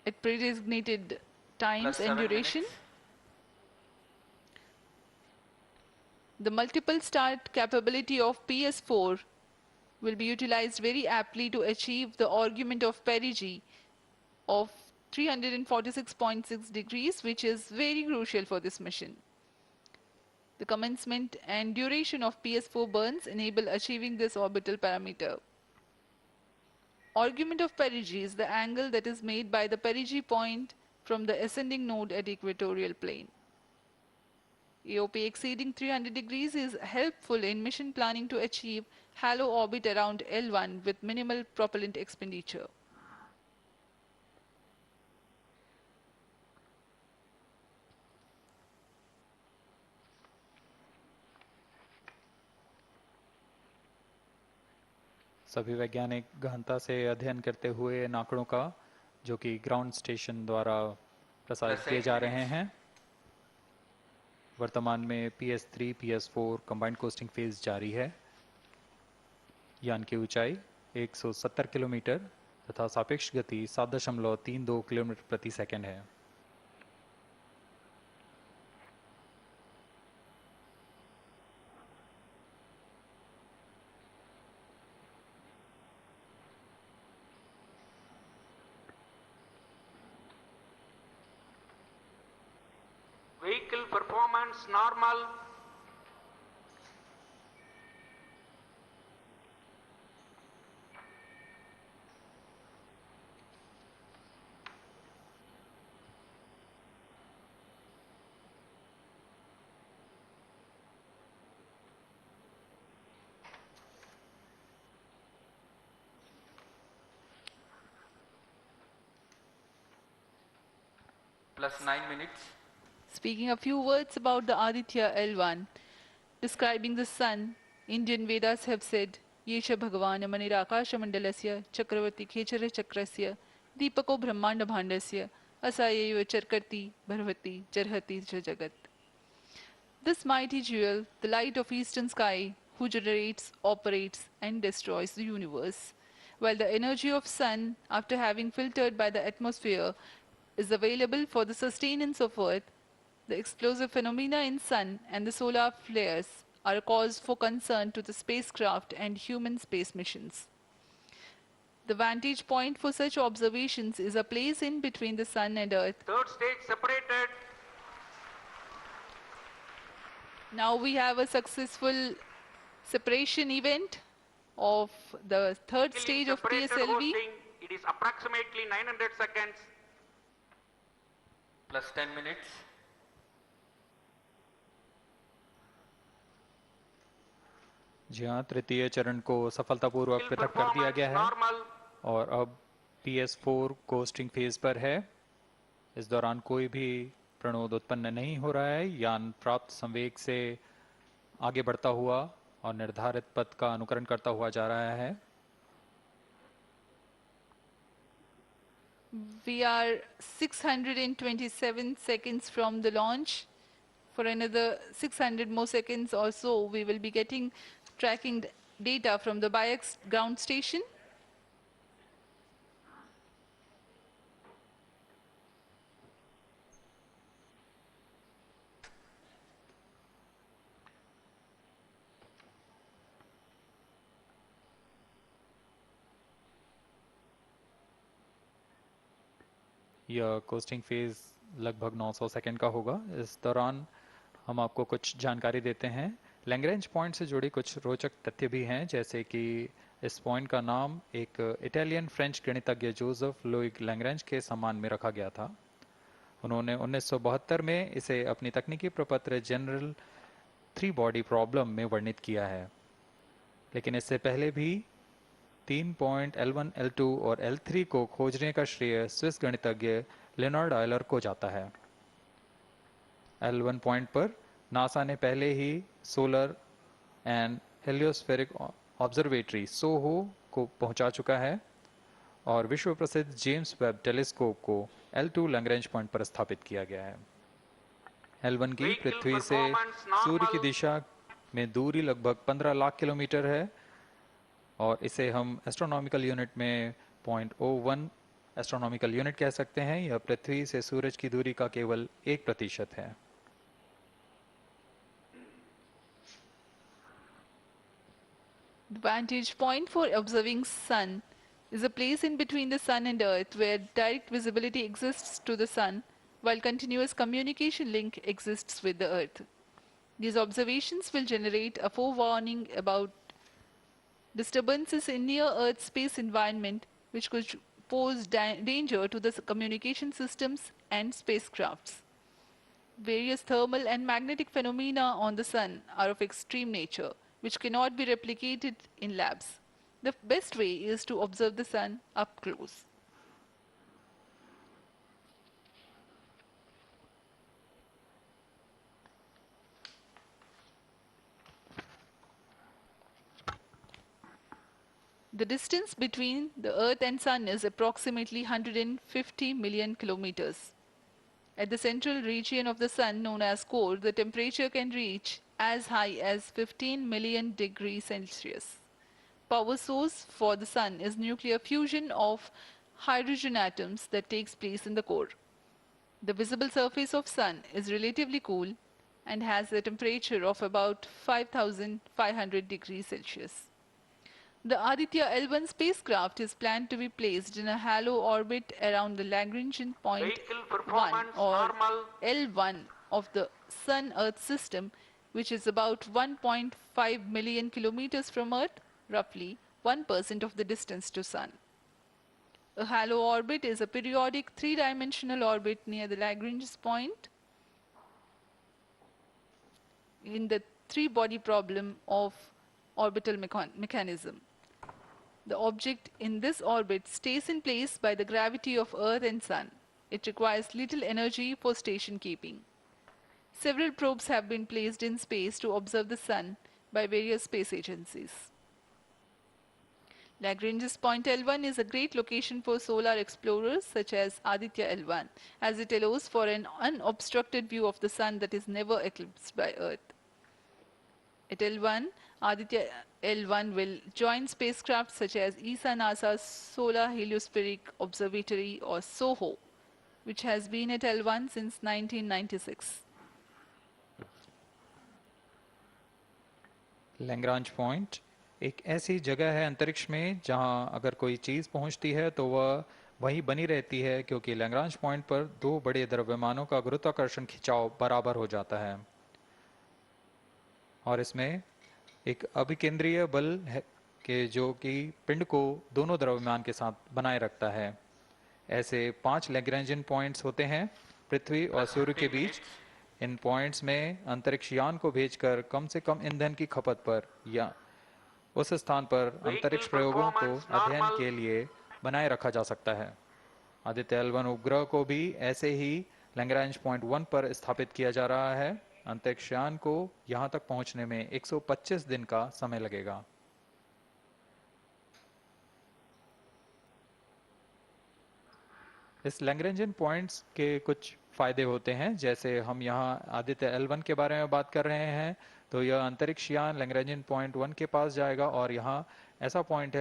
at pre-designated times Plus and 7 duration. minutes. The multiple start capability of PS4 will be utilized very aptly to achieve the argument of perigee of 346.6 degrees, which is very crucial for this mission. The commencement and duration of PS4 burns enable achieving this orbital parameter. Argument of perigee is the angle that is made by the perigee point from the ascending node at equatorial plane. AOP exceeding 300 degrees is helpful in mission planning to achieve halo orbit around L1 with minimal propellant expenditure. सभी वैज्ञानिक गहनता से अध्ययन करते हुए इन आंकड़ों का, जो कि ग्राउंड स्टेशन द्वारा प्रसारित किए जा रहे हैं। वर्तमान में PS3, PS4 combined costing phase जारी है। यान की ऊंचाई 170 किलोमीटर तथा सापेक्ष गति 7.32 किलोमीटर प्रति सेकंड है। Vehicle performance normal. Plus 9 minutes. Speaking a few words about the Aditya-L1, describing the sun, Indian Vedas have said, Yesha Bhagavan Manirakasha Mandalasya Chakravarti Khechara Chakrasya Deepako Brahmanda Bhandasya Asayeva Charkarti Bharvati Charhati Jagat. This mighty jewel, the light of eastern sky, who generates, operates and destroys the universe, while the energy of sun, after having filtered by the atmosphere, is available for the sustenance of earth, the explosive phenomena in sun and the solar flares are a cause for concern to the spacecraft and human space missions. The vantage point for such observations is a place in between the sun and earth. Third stage separated. Now we have a successful separation event of the third Vehicle stage in of separated PSLV. hosting. It is approximately 900 seconds. Plus 10 minutes. जी हाँ, तृतीय चरण को सफलतापूर्वक Vehicle पृथक कर दिया performance गया है normal. और अब PS4 कोस्टिंग फेज पर है। इस दौरान कोई भी प्रणोद उत्पन्न नहीं हो रहा है। यान प्राप्त संवेग से आगे बढ़ता हुआ और निर्धारित पथ का अनुकरण करता हुआ जा रहा है। We are 627 seconds from the launch. For another 600 more seconds or so, we will be getting tracking data from the BIAX ground station. यह कोस्टिंग फेज लगभग 900 सेकंड का होगा। इस दौरान हम आपको कुछ जानकारी देते हैं। लैग्रेंज पॉइंट से जुड़ी कुछ रोचक तथ्य भी हैं, जैसे कि इस पॉइंट का नाम एक इटालियन फ्रेंच गणितज्ञ जोसेफ लुई लैग्रेंज के सम्मान में रखा गया था। उन्होंने 1972 में इसे अपनी तकनीकी प्रपत्र जनरल 3 बॉडी प्रॉब्लम में वर्णित किया है, लेकिन इससे पहले भी 3 पॉइंट L1, L2 और L3 को खोजने का श्रेय स्विस गणितज्ञ लियोनार्ड आयलर को जाता है। L1 पॉइंट पर नासा ने पहले ही सोलर एंड हेलियोस्फेरिक ऑब्जर्वेटरी सोहो को पहुंचा चुका है और विश्व प्रसिद्ध जेम्स वेब टेलीस्कोप को L2 लैग्रेंज पॉइंट पर स्थापित किया गया है। L1 की पृथ्वी से सूर्य की दिशा में दूरी लगभग 15 लाख किलोमीटर है और इसे हम एस्ट्रोनॉमिकल यूनिट में 0.01 एस्ट्रोनॉमिकल यूनिट कह सकते हैं। यह पृथ्वी से सूरज की दूरी का केवल 1% है। The vantage point for observing sun is a place in between the sun and earth where direct visibility exists to the sun while continuous communication link exists with the earth. These observations will generate a forewarning about disturbances in near earth space environment which could pose danger to the communication systems and spacecrafts. Various thermal and magnetic phenomena on the sun are of extreme nature, which cannot be replicated in labs. The best way is to observe the sun up close. The distance between the Earth and Sun is approximately 150 million kilometers. At the central region of the Sun, known as core, the temperature can reach as high as 15 million degrees Celsius. Power source for the Sun is nuclear fusion of hydrogen atoms that takes place in the core. The visible surface of Sun is relatively cool and has a temperature of about 5,500 degrees Celsius. The Aditya-L1 spacecraft is planned to be placed in a halo orbit around the Lagrangian point 1 or L1 of the Sun-Earth system, which is about 1.5 million kilometers from Earth, roughly 1% of the distance to Sun. A halo orbit is a periodic three-dimensional orbit near the Lagrange point in the three-body problem of orbital mechanism. The object in this orbit stays in place by the gravity of Earth and Sun. It requires little energy for station keeping. Several probes have been placed in space to observe the Sun by various space agencies. Lagrange's point L1 is a great location for solar explorers such as Aditya-L1, as it allows for an unobstructed view of the Sun that is never eclipsed by Earth. At L1, Aditya-L1 will join spacecraft such as ESA-NASA's Solar Heliospheric Observatory or SOHO, which has been at L1 since 1996. Lagrange point एक ऐसी जगह है अंतरिक्ष में जहां अगर कोई चीज पहुंचती है तो वह वहीं बनी रहती है, क्योंकि लैग्रांज पॉइंट पर दो बड़े द्रव्यमानों का गुरुत्वाकर्षण खिंचाव बराबर हो जाता है और इसमें एक अभिकेंद्रीय बल है कि जो कि पिंड को दोनों द्रव्यमान के साथ बनाए रखता है। ऐसे 5 लैग्रेंजियन पॉइंट्स होते हैं पृथ्वी और सूर्य के बीच। इन पॉइंट्स में अंतरिक्ष यान को भेजकर कम से कम ईंधन की खपत पर या उस स्थान पर अंतरिक्ष प्रयोगों को अध्ययन के लिए बनाए रखा जा सकता है। आदित्य L1 उपग्रह को भी ऐसे ही लैग्रेंज पॉइंट 1 पर स्थापित किया जा रहा है। अंतरिक्ष यान को यहां तक पहुंचने में 125 दिन का समय लगेगा। इस लैग्रेंजियन पॉइंट्स के कुछ फायदे होते हैं, जैसे हम यहाँ आदित्य L1 के बारे में बात कर रहे हैं तो यह अंतरिक्ष यान लैग्रेंजियन पॉइंट 1 के पास जाएगा और यहाँ ऐसा पॉइंट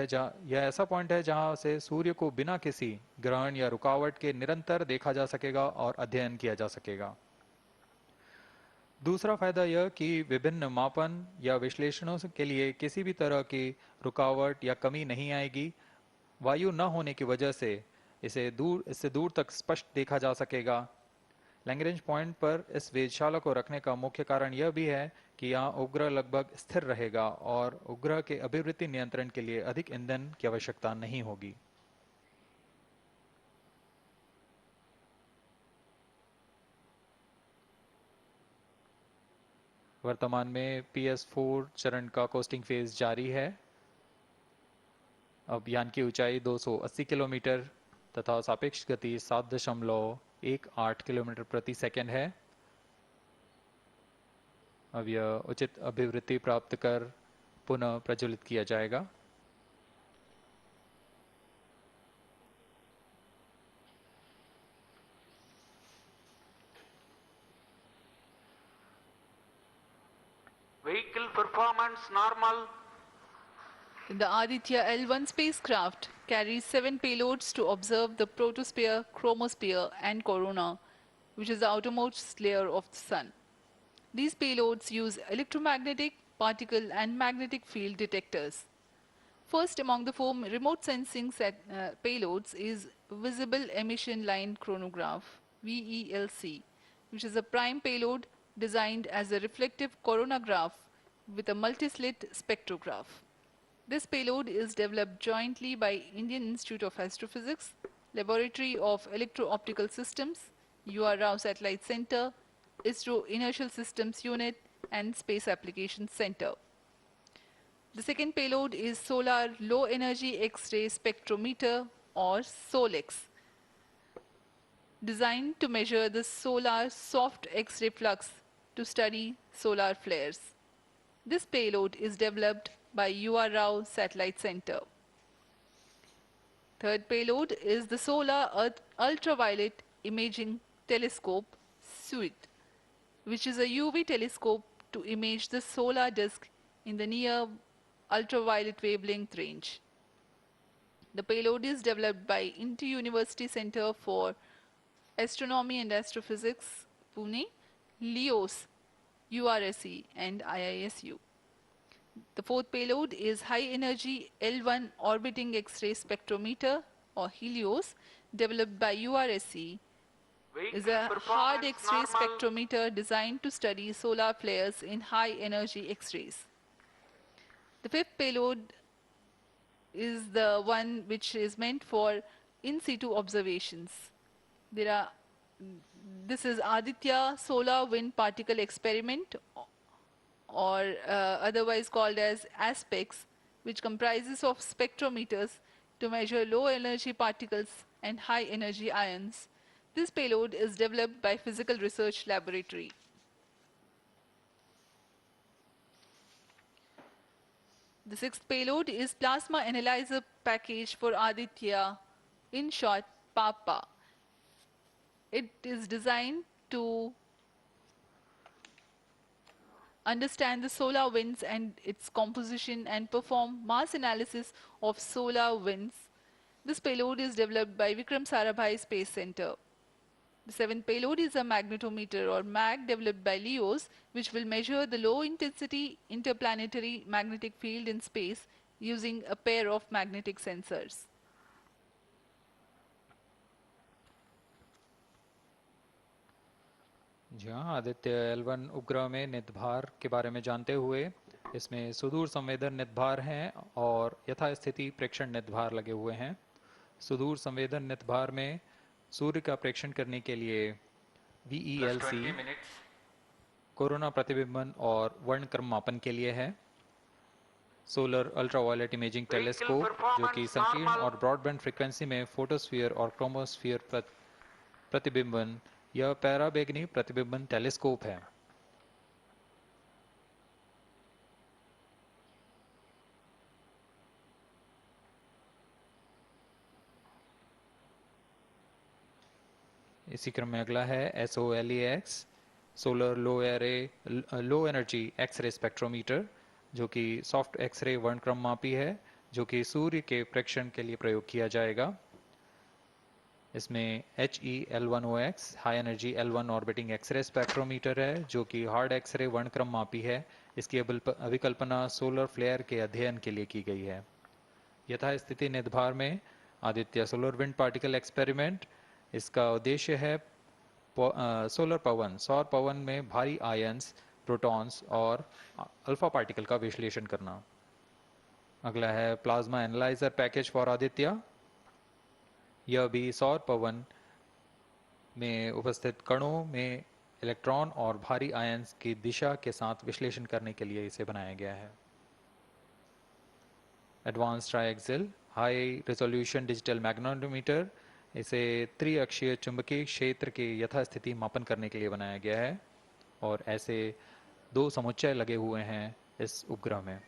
है जहाँ से सूर्य को बिना किसी ग्रहण या रुकावट के निरंतर देखा जा सकेगा और अध्ययन किया जा सकेगा। दूसरा फायदा यह कि विभिन्न मापन या विश्लेषणों के लिए किसी भी तरह की रुकावट या कमी नहीं आएगी। वायु न होने की वजह से लैग्रेंजियन पॉइंट 1 पर इससे दूर तक स्पष्ट देखा जा सकेगा। लैग्रेंज पॉइंट पर इस वेधशाला को रखने का मुख्य कारण यह भी है कि यहाँ उपग्रह लगभग स्थिर रहेगा और उपग्रह के अभिवृद्धि नियंत्रण के लिए अधिक ईंधन की आवश्यकता नहीं होगी। वर्तमान में PS4 चरण का कोस्टिंग फेज जारी है। अब यान की ऊंचाई 280 किलोमीटर तथा सापेक्ष गति 7.18 किलोमीटर प्रति सेकंड है। अब यह उचित अभिवृद्धि प्राप्त कर पुनः प्रज्वलित किया जाएगा। Vehicle performance normal. The Aditya-L1 spacecraft carries 7 payloads to observe the protosphere, chromosphere, and corona, which is the outermost layer of the Sun. These payloads use electromagnetic, particle, and magnetic field detectors. First among the 4 remote sensing payloads is Visible Emission Line Chronograph, VELC, which is a prime payload designed as a reflective coronagraph with a multi-slit spectrograph. This payload is developed jointly by Indian Institute of Astrophysics, Laboratory of Electro-Optical Systems, UR Rao Satellite Center, ISRO Inertial Systems Unit, and Space Applications Center. The second payload is Solar Low Energy X-ray Spectrometer, or SOLEX, designed to measure the solar soft X-ray flux to study solar flares. This payload is developed by UR Rao Satellite Center. Third payload is the Solar Earth Ultraviolet Imaging Telescope, SUIT, which is a UV telescope to image the solar disk in the near ultraviolet wavelength range. The payload is developed by Inter-University Center for Astronomy and Astrophysics, Pune, LEOS, URSE, and IISU. The fourth payload is High Energy L1 Orbiting X-ray Spectrometer, or HELIOS, developed by URSE. Is a hard X-ray spectrometer designed to study solar flares in high energy X-rays. The fifth payload is the one which is meant for in situ observations. This is Aditya Solar Wind Particle Experiment, or otherwise called as ASPEX, which comprises of spectrometers to measure low energy particles and high energy ions. This payload is developed by Physical Research Laboratory. The sixth payload is Plasma Analyzer Package for Aditya, in short, PAPA. It is designed to understand the solar winds and its composition and perform mass analysis of solar winds. This payload is developed by Vikram Sarabhai Space Center. The seventh payload is a magnetometer, or MAG, developed by LEOS, which will measure the low intensity interplanetary magnetic field in space using a pair of magnetic sensors. जी हाँ, Aditya L1 उपग्रह में नितभार के बारे में जानते हुए इसमें सुदूर संवेदन नितभार हैं और यथास्थिति प्रेक्षण नितभार लगे हुए हैं। सुदूर संवेदन नितभार में सूर्य का प्रेक्षण करने के लिए VELC कोरोना प्रतिबिंबन और वर्णक्रम मापन के लिए है। सोलर अल्ट्रावायलेट इमेजिंग टेलीस्कोप, जो कि संकीर्ण और ब्रॉडबैंड फ्रीक्वेंसी में फोटोस्फीयर और क्रोमोस्फीयर प्रतिबिंबन, यह पैराबैंगनी प्रतिबिंबन टेलीस्कोप है। इसी क्रम में अगला है SOLEX, solar low energy X ray spectrometer, जो कि सॉफ्ट एक्सरे वर्णक्रम मापी है, जो कि सूर्य के प्रेक्षण के लिए प्रयोग किया जाएगा। इसमें HEL1OX high energy L1 orbiting X ray spectrometer है, जो कि हार्ड एक्सरे वर्णक्रम मापी है। इसकी अभिकल्पना सोलर फ्लेयर के अध्ययन के लिए की गई है। यथास्थिति नितभार में Aditya solar wind particle experiment, इसका उद्देश्य है सोलर पवन, सौर पवन में भारी आयंस, प्रोटॉन्स और अल्फा पार्टिकल का विश्लेषण करना। अगला है plasma analyser package for Aditya. यह भी सौर पवन में उपस्थित कणों में इलेक्ट्रॉन और भारी आयंस की दिशा के साथ विश्लेषण करने के लिए इसे बनाया गया है। Advance triaxial high resolution digital magnetometer, इसे त्रिअक्षीय चुंबकीय क्षेत्र के यथास्थिति मापन करने के लिए बनाया गया है और ऐसे 2 समुच्चय लगे हुए हैं इस उपग्रह में।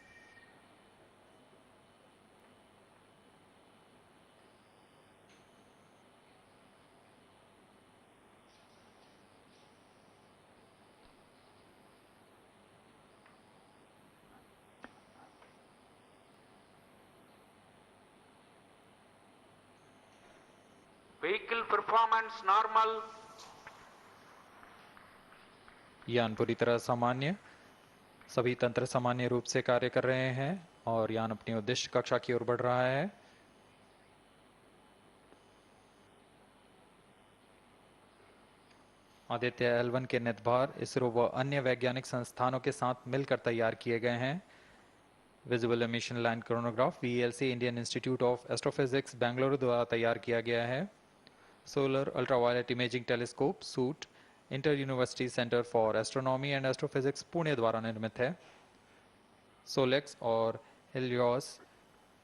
Vehicle performance normal. यान पूरी तरह सामान्य, सभी तंत्र सामान्य रूप से कार्य कर रहे हैं और यान अपनी उद्देश्य कक्षा की ओर बढ़ रहा है। आदित्य L1 के निर्धार इसरो व अन्य वैज्ञानिक संस्थानों के साथ मिलकर तैयार किए गए हैं। Visible emission line chronograph VLC Indian institute of astrophysics Bengaluru द्वारा तैयार किया गया है। Solar ultraviolet imaging telescope suit inter university centre for astronomy and astrophysics Pune द्वारा निर्मित है। सोलेक्स और हेलियोस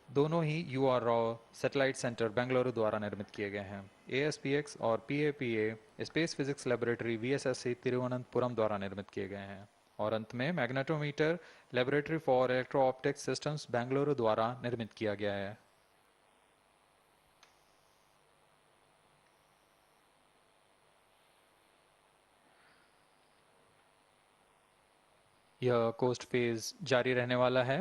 दोनों ही UR Rao satellite centre Bengaluru द्वारा निर्मित किए गए हैं। ASPX और PAPA space physics laboratory VSSC Thiruvananthapuram द्वारा निर्मित किए गए हैं। और अंत में magnetometer laboratory for electro optics systems Bengaluru द्वारा निर्मित किया गया है। यह कोस्ट फेज जारी रहने वाला है।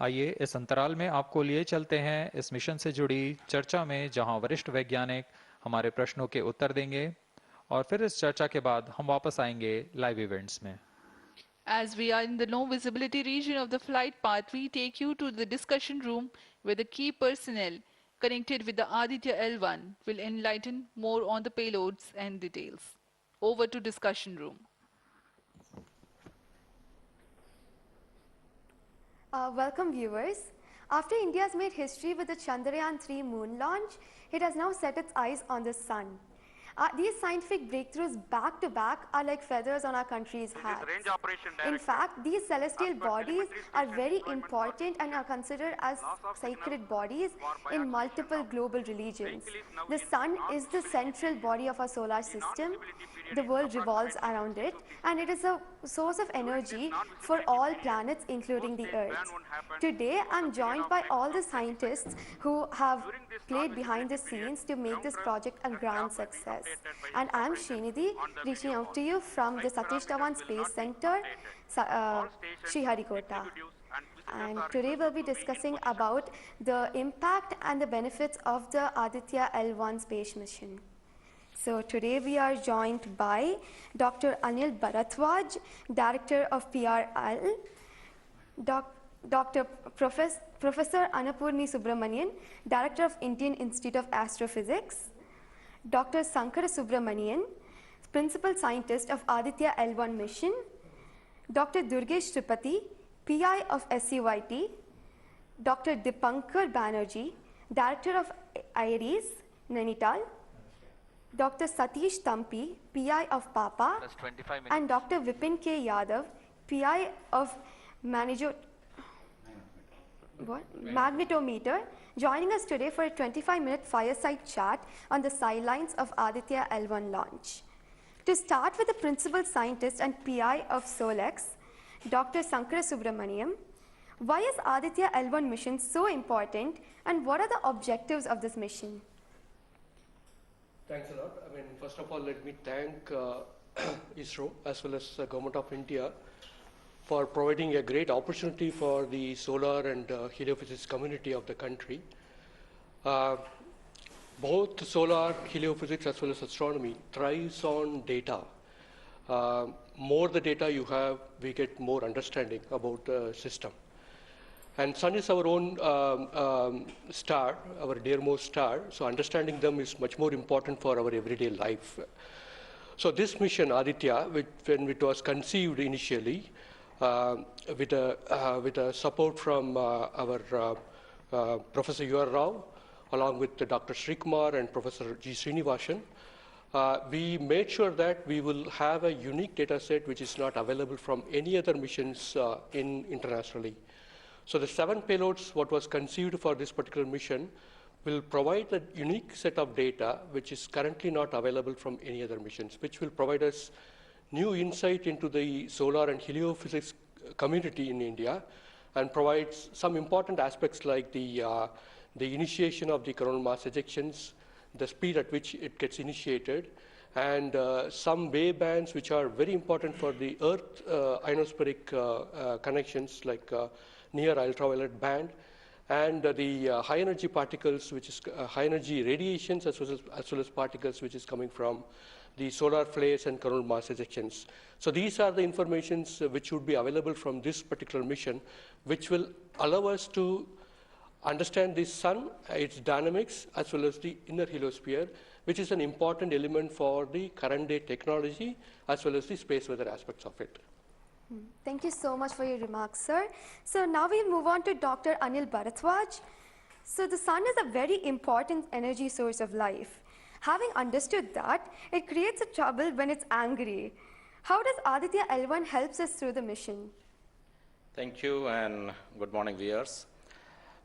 आइए इस अंतराल में आपको लिए चलते हैं इस मिशन से जुड़ी चर्चा में, जहां वरिष्ठ वैज्ञानिक हमारे प्रश्नों के उत्तर देंगे और फिर इस चर्चा के बाद हम वापस आएंगे लाइव इवेंट्स में। As we are in the low visibility region of the flight path, we take you to the discussion room where the key personnel connected with the Aditya-L1 will enlighten more on the payloads and details. Over to discussion room. Welcome viewers. After India has made history with the Chandrayaan-3 moon launch, it has now set its eyes on the sun. These scientific breakthroughs back to back are like feathers on our country's hats. In fact, these celestial bodies are very important and are considered as sacred bodies in multiple global religions. The sun is the central body of our solar system. The world revolves around it, and it is a source of energy for all planets, including the Earth. Today, I'm joined by all the scientists who have played behind the scenes to make this project a grand success. And I'm Srinidhi, reaching out to you from the Satish Dhawan Space Center, Sriharikota. And today we'll be discussing about the impact and the benefits of the Aditya-L1 space mission. So today we are joined by Dr. Anil Bharadwaj, Director of PRL, Professor Annapurni Subramanian, Director of Indian Institute of Astrophysics, Dr. Sankara Subramanian, Principal Scientist of Aditya-L1 mission, Dr. Durgesh Tripathi, PI of SCYT, Dr. Dipankar Banerjee, Director of IRIS, Nainital, Dr. Satish Tampi, PI of PAPA, and Dr. Vipin K. Yadav, PI of Magnetometer, joining us today for a 25-minute fireside chat on the sidelines of Aditya-L1 launch. To start with the principal scientist and PI of SOLEX, Dr. Sankara Subramaniam, why is Aditya-L1 mission so important and what are the objectives of this mission? Thanks a lot. First of all, let me thank ISRO as well as the Government of India for providing a great opportunity for the solar and heliophysics community of the country. Both solar, heliophysics as well as astronomy thrives on data. More the data you have, we get more understanding about the system. And sun is our own star, our dearmost star, so understanding them is much more important for our everyday life. So this mission, Aditya, when it was conceived initially, with a support from our Professor U.R. Rao, along with Dr. Srikumar and Professor G. Srinivasan, we made sure that we will have a unique data set which is not available from any other missions internationally. So the 7 payloads, what was conceived for this particular mission, will provide a unique set of data which is currently not available from any other missions, which will provide us new insight into the solar and heliophysics community in India, and provides some important aspects like the initiation of the coronal mass ejections, the speed at which it gets initiated, and some wave bands which are very important for the Earth ionospheric connections, like near ultraviolet band, and the high energy particles, which is high energy radiations, as well as particles which is coming from the solar flares and coronal mass ejections. So these are the informations which would be available from this particular mission, which will allow us to understand the sun, its dynamics, as well as the inner heliosphere, which is an important element for the current day technology, as well as the space weather aspects of it. Thank you so much for your remarks, sir. So now we move on to Dr. Anil Bharadwaj. So the sun is a very important energy source of life. Having understood that, it creates a trouble when it's angry. How does Aditya-L1 helps us through the mission? Thank you, and good morning, viewers.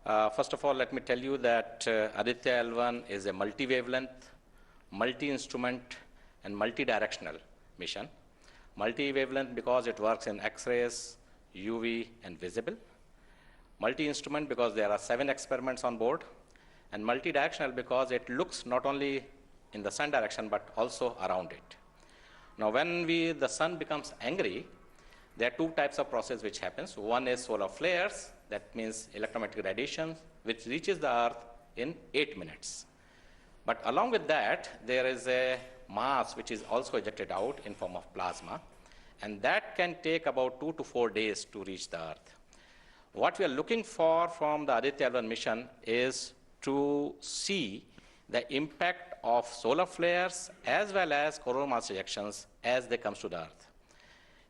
First of all, let me tell you that Aditya-L1 is a multi-wavelength, multi-instrument, and multi-directional mission. Multi-wavelength because it works in X-rays, UV, and visible. Multi-instrument because there are 7 experiments on board. And multi-directional because it looks not only in the sun direction, but also around it. Now, when the sun becomes angry, there are 2 types of process which happens. One is solar flares, that means electromagnetic radiation, which reaches the Earth in 8 minutes. But along with that, there is a mass which is also ejected out in form of plasma, and that can take about 2 to 4 days to reach the Earth. What we are looking for from the Aditya-L1 mission is to see the impact of solar flares as well as coronal mass ejections as they come to the Earth.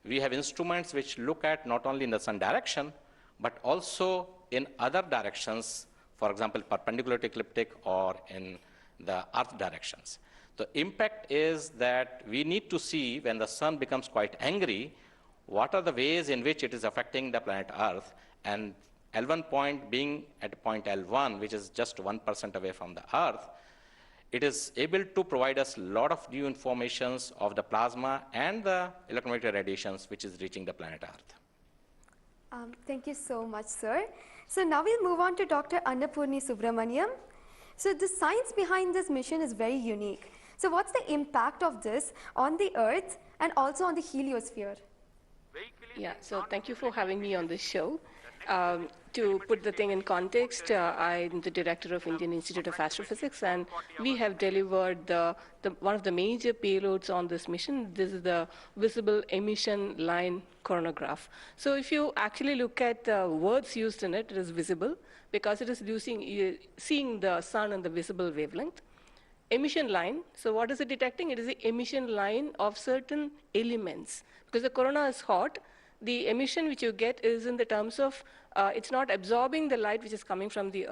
We have instruments which look at not only in the sun direction, but also in other directions, for example, perpendicular to ecliptic or in the Earth directions. The impact is that we need to see when the sun becomes quite angry, what are the ways in which it is affecting the planet Earth, and L1 point being at point L1, which is just 1% away from the Earth, it is able to provide us a lot of new informations of the plasma and the electromagnetic radiations which is reaching the planet Earth. Thank you so much, sir. So now we'll move on to Dr. Annapurni Subramaniam. So the science behind this mission is very unique. So what's the impact of this on the Earth and also on the heliosphere? Yeah, so thank you for having me on this show. To put the thing in context, I'm the director of Indian Institute of Astrophysics, and we have delivered one of the major payloads on this mission. This is the visible emission line coronagraph. So if you actually look at the words used in it, it is visible because it is seeing the sun in the visible wavelength. Emission line, so what is it detecting? It is the emission line of certain elements. Because the corona is hot, the emission which you get is in the terms of, it's not absorbing the light which is coming from the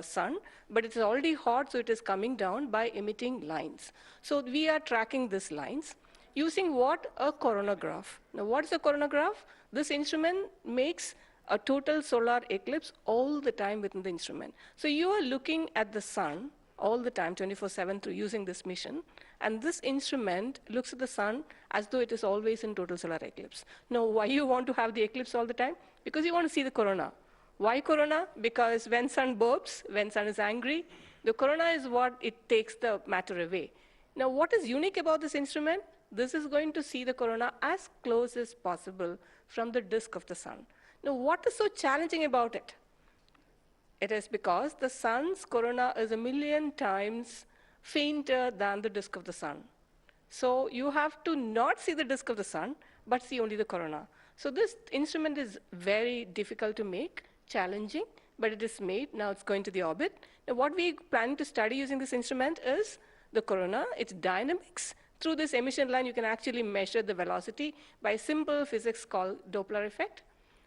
sun, but it's already hot, so it is coming down by emitting lines. So we are tracking these lines using what? A coronagraph. Now what is a coronagraph? This instrument makes a total solar eclipse all the time within the instrument. So you are looking at the sun all the time, 24/7, through using this mission. And this instrument looks at the sun as though it is always in total solar eclipse. Now, why you want to have the eclipse all the time? Because you want to see the corona. Why corona? Because when sun burps, when sun is angry, the corona is what it takes the matter away. Now, what is unique about this instrument? This is going to see the corona as close as possible from the disk of the sun. Now, what is so challenging about it? It is because the sun's corona is 1,000,000 times fainter than the disk of the sun. So you have to not see the disk of the sun, but see only the corona. So this instrument is very difficult to make challenging, but it is made. Now it's going to the orbit. Now what we're planning to study using this instrument is the corona, its dynamics. Through this emission line, you can actually measure the velocity by simple physics called Doppler effect.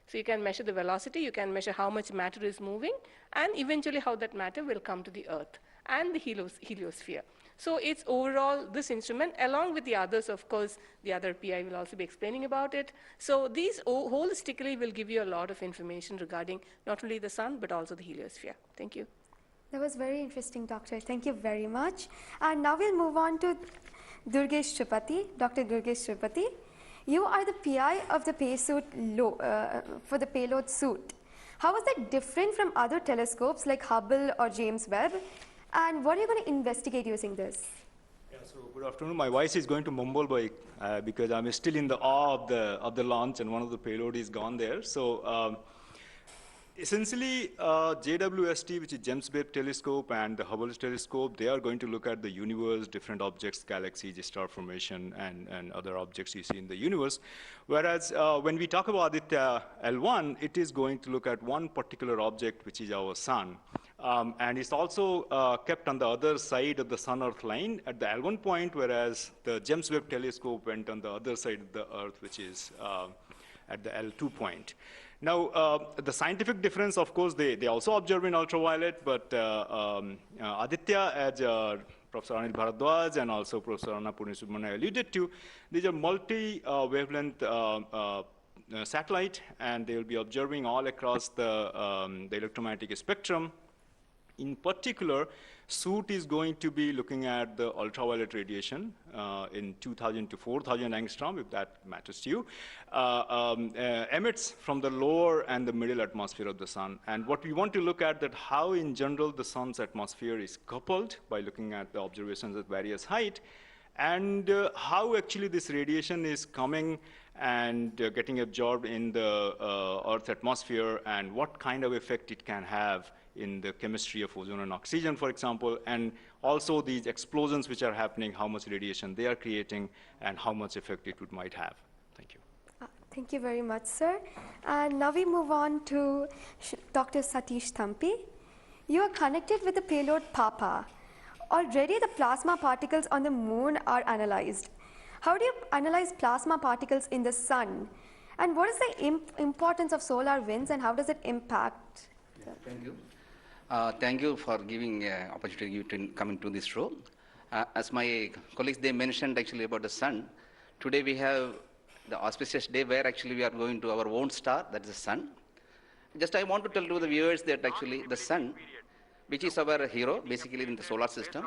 So you can measure the velocity, you can measure how much matter is moving, and eventually how that matter will come to the Earth and the heliosphere. So it's overall this instrument, along with the others, of course, the other PI will also be explaining about it. So these holistically will give you a lot of information regarding not only the sun, but also the heliosphere. Thank you. That was very interesting, Doctor. Thank you very much. And now we'll move on to Durgesh Tripathi, Dr. Durgesh Tripathi. You are the PI of the for the payload suit. How is that different from other telescopes like Hubble or James Webb? And what are you going to investigate using this? Yeah, so good afternoon. My voice is going to mumble because I'm still in the awe of the launch and one of the payload is gone there. So essentially, JWST, which is James Webb Telescope, and the Hubble Telescope, they are going to look at the universe, different objects, galaxies, star formation, and other objects you see in the universe. Whereas when we talk about Aditya-L1, it is going to look at one particular object, which is our sun. And it's also kept on the other side of the Sun-Earth line at the L1 point, whereas the James Webb Telescope went on the other side of the Earth, which is at the L2 point. Now, the scientific difference, of course, they also observe in ultraviolet, but Aditya, as Professor Anil Bharadwaj and also Professor Anna Purnisubramanian alluded to, these are multi-wavelength satellite, and they will be observing all across the electromagnetic spectrum. In particular, SUIT is going to be looking at the ultraviolet radiation in 2000 to 4000 angstrom, if that matters to you, emits from the lower and the middle atmosphere of the sun. And what we want to look at that how in general the sun's atmosphere is coupled by looking at the observations at various height, and how actually this radiation is coming and getting absorbed in the Earth's atmosphere, and what kind of effect it can have in the chemistry of ozone and oxygen, for example, and also these explosions which are happening, how much radiation they are creating, and how much effect it might have. Thank you. Thank you very much, sir. And now we move on to Dr. Satish Thampi. You are connected with the payload PAPA. Already the plasma particles on the moon are analyzed. How do you analyze plasma particles in the sun? And what is the importance of solar winds, and how does it impact? Thank you. Thank you for giving opportunity to come into this show. As my colleagues, they mentioned actually about the sun. Today we have the auspicious day where actually we are going to our own star, that is the sun. Just I want to tell to the viewers that actually the sun, which is our hero, basically in the solar system.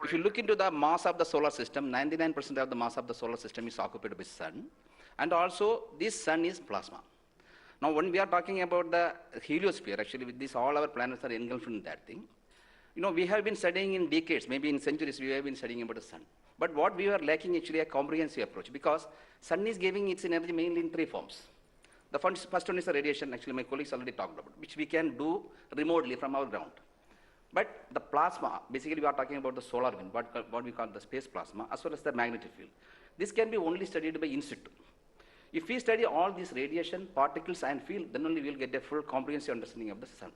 If you look into the mass of the solar system, 99% of the mass of the solar system is occupied by sun. And also, this sun is plasma. Now, when we are talking about the heliosphere, actually with this, all our planets are engulfed in that thing. You know, we have been studying in decades, maybe in centuries, we have been studying about the sun. But what we are lacking actually a comprehensive approach, because sun is giving its energy mainly in three forms. The first one is the radiation, actually my colleagues already talked about, which we can do remotely from our ground. But the plasma, basically we are talking about the solar wind, what we call the space plasma, as well as the magnetic field. This can be only studied by in situ. If we study all these radiation, particles and field, then only we will get a full comprehensive understanding of the sun.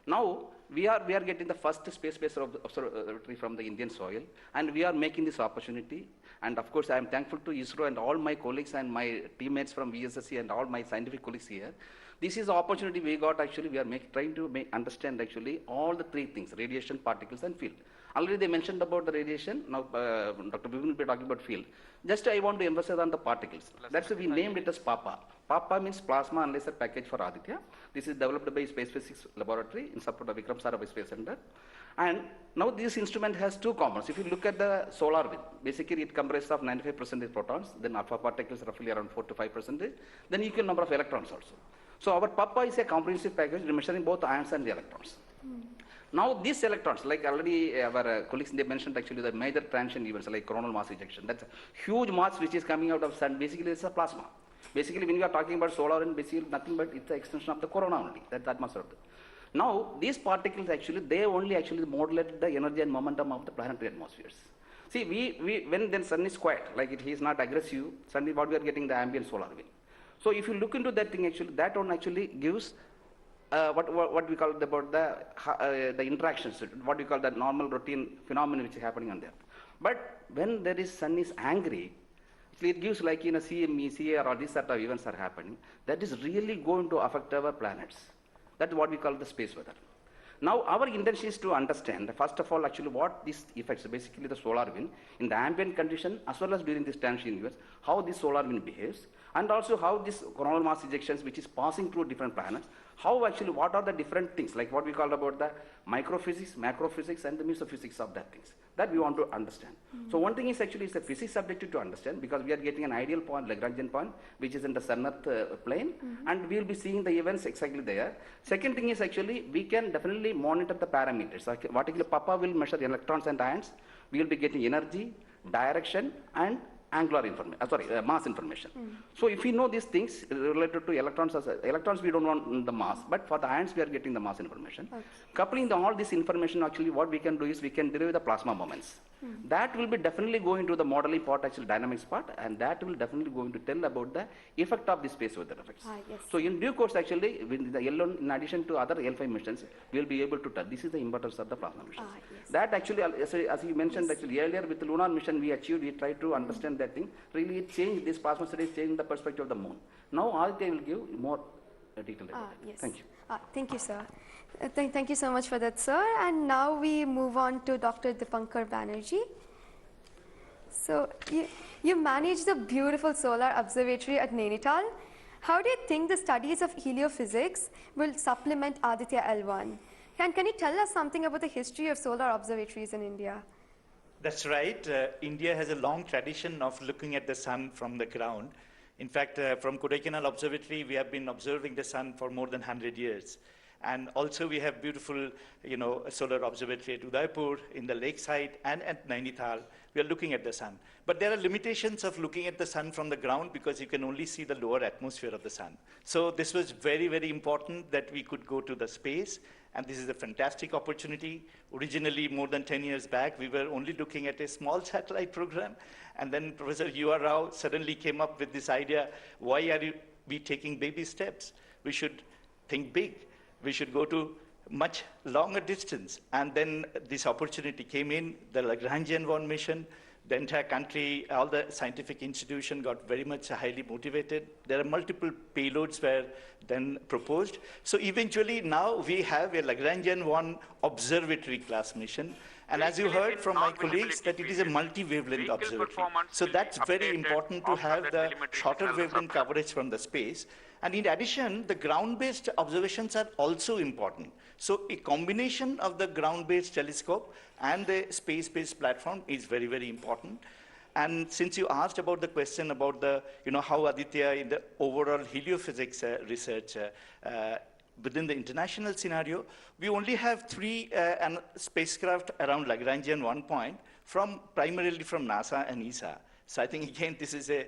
Now, we are getting the first space-based observatory from the Indian soil, and we are making this opportunity. And of course, I am thankful to ISRO and all my colleagues and my teammates from VSSC and all my scientific colleagues here. This is the opportunity we got actually. We are trying to understand actually all the three things: radiation, particles, and field. Already they mentioned about the radiation. Now, Dr. Bibin will be talking about field. Just I want to emphasize on the particles. That's why we named it as PAPA. PAPA means Plasma Analyzer Package for Aditya. This is developed by Space Physics Laboratory in support of Vikram Sarabhai Space Center. And now this instrument has two components. If you look at the solar wind, basically it comprises of 95% protons, then alpha particles roughly around 4 to 5%, then equal number of electrons also. So our PAPA is a comprehensive package measuring both ions and the electrons. Now these electrons, like already our colleagues, they mentioned actually the major transition events like coronal mass ejection. That's a huge mass which is coming out of sun. Basically it's a plasma. Basically when we are talking about solar and basically nothing but it's the extension of the corona only. That's that much of it. Now these particles actually, they only actually modulate the energy and momentum of the planetary atmospheres. See, when then sun is quiet, like it is not aggressive, suddenly what we are getting the ambient solar wind. So if you look into that thing actually, that one actually gives what we call about the interactions, what we call the normal routine phenomenon which is happening on there. But when there is sun is angry, it gives like in a CME, CAR, or these sort of events are happening, that is really going to affect our planets. That's what we call the space weather. Now, our intention is to understand, first of all, actually what these effects, basically the solar wind, in the ambient condition, as well as during this transition universe, how this solar wind behaves, and also how this coronal mass ejections, which is passing through different planets, how actually, what are the different things, like what we call about the microphysics, macrophysics, and the mesophysics of that things, that we want to understand. So one thing is actually, it's a physics subjective to understand, because we are getting an ideal point, Lagrangian point, which is in the sun-earth plane, and we will be seeing the events exactly there. Second thing is actually, we can definitely monitor the parameters. Like, what actually Papa will measure electrons and ions, we will be getting energy, direction, and angular information, mass information. So if we know these things related to electrons, electrons we don't want the mass, but for the ions we are getting the mass information. Coupling all this information, actually what we can do is we can derive the plasma moments. That will be definitely going to the modeling part, actually dynamics part, and that will definitely going to tell about the effect of the space weather effects. Yes. So in due course, actually, with the L1, in addition to other L5 missions, we will be able to tell. This is the importance of the plasma missions. Yes. That actually, as you mentioned, actually earlier with the lunar mission we achieved, we tried to understand that thing. Really, it changed, this plasma studies changed the perspective of the moon. Now, Aditya will give more detail about it. Yes. Thank you. Thank you, sir. Thank you so much for that, sir. And now we move on to Dr. Dipankar Banerjee. So, you manage the beautiful solar observatory at Nainital. How do you think the studies of heliophysics will supplement Aditya-L1? Can you tell us something about the history of solar observatories in India? That's right. India has a long tradition of looking at the sun from the ground. In fact, from Kodaikanal Observatory, we have been observing the sun for more than 100 years. And also we have beautiful, solar observatory at Udaipur, in the lakeside, and at Nainital. We are looking at the sun. But there are limitations of looking at the sun from the ground because you can only see the lower atmosphere of the sun. So this was very, very important that we could go to the space. And this is a fantastic opportunity. Originally, more than 10 years back, we were only looking at a small satellite program. And then Professor U.R. Rao suddenly came up with this idea, why are we taking baby steps? We should think big. We should go to much longer distance. And then this opportunity came in, the Lagrangian mission. The entire country, all the scientific institution got very much highly motivated. There are multiple payloads were then proposed. So eventually now we have a Lagrangian observatory class mission. And as you heard from my colleagues, that it is a multi-wavelength observatory. So that's very important to have the shorter wavelength coverage from the space. And in addition, the ground-based observations are also important. So a combination of the ground-based telescope and the space-based platform is very, very important. And since you asked about the question about the, how Aditya in the overall heliophysics research within the international scenario, we only have 3 spacecraft around Lagrangian 1 point primarily from NASA and ESA. So I think again, this is a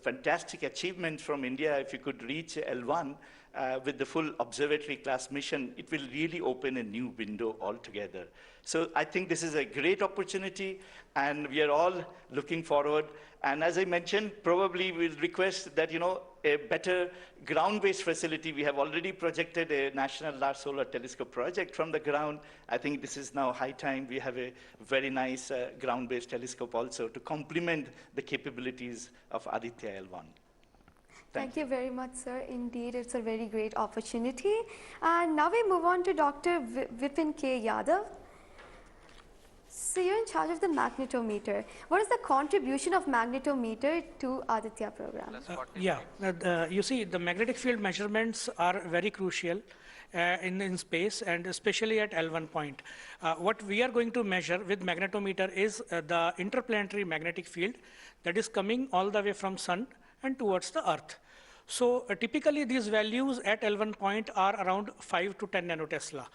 fantastic achievement from India. If you could reach L1 with the full observatory class mission, it will really open a new window altogether. So I think this is a great opportunity, and we are all looking forward. And as I mentioned, probably we'll request that, a better ground-based facility. We have already projected a National Large Solar Telescope project from the ground. I think this is now high time we have a very nice ground-based telescope also to complement the capabilities of Aditya-L1. Thank you very much, sir. Indeed, it's a very great opportunity. And now we move on to Dr. Vipin K. Yadav. So you're in charge of the magnetometer. What is the contribution of magnetometer to Aditya program? You see, the magnetic field measurements are very crucial in space, and especially at L1 point. What we are going to measure with magnetometer is the interplanetary magnetic field that is coming all the way from sun and towards the earth. So typically these values at L1 point are around 5 to 10 nanotesla.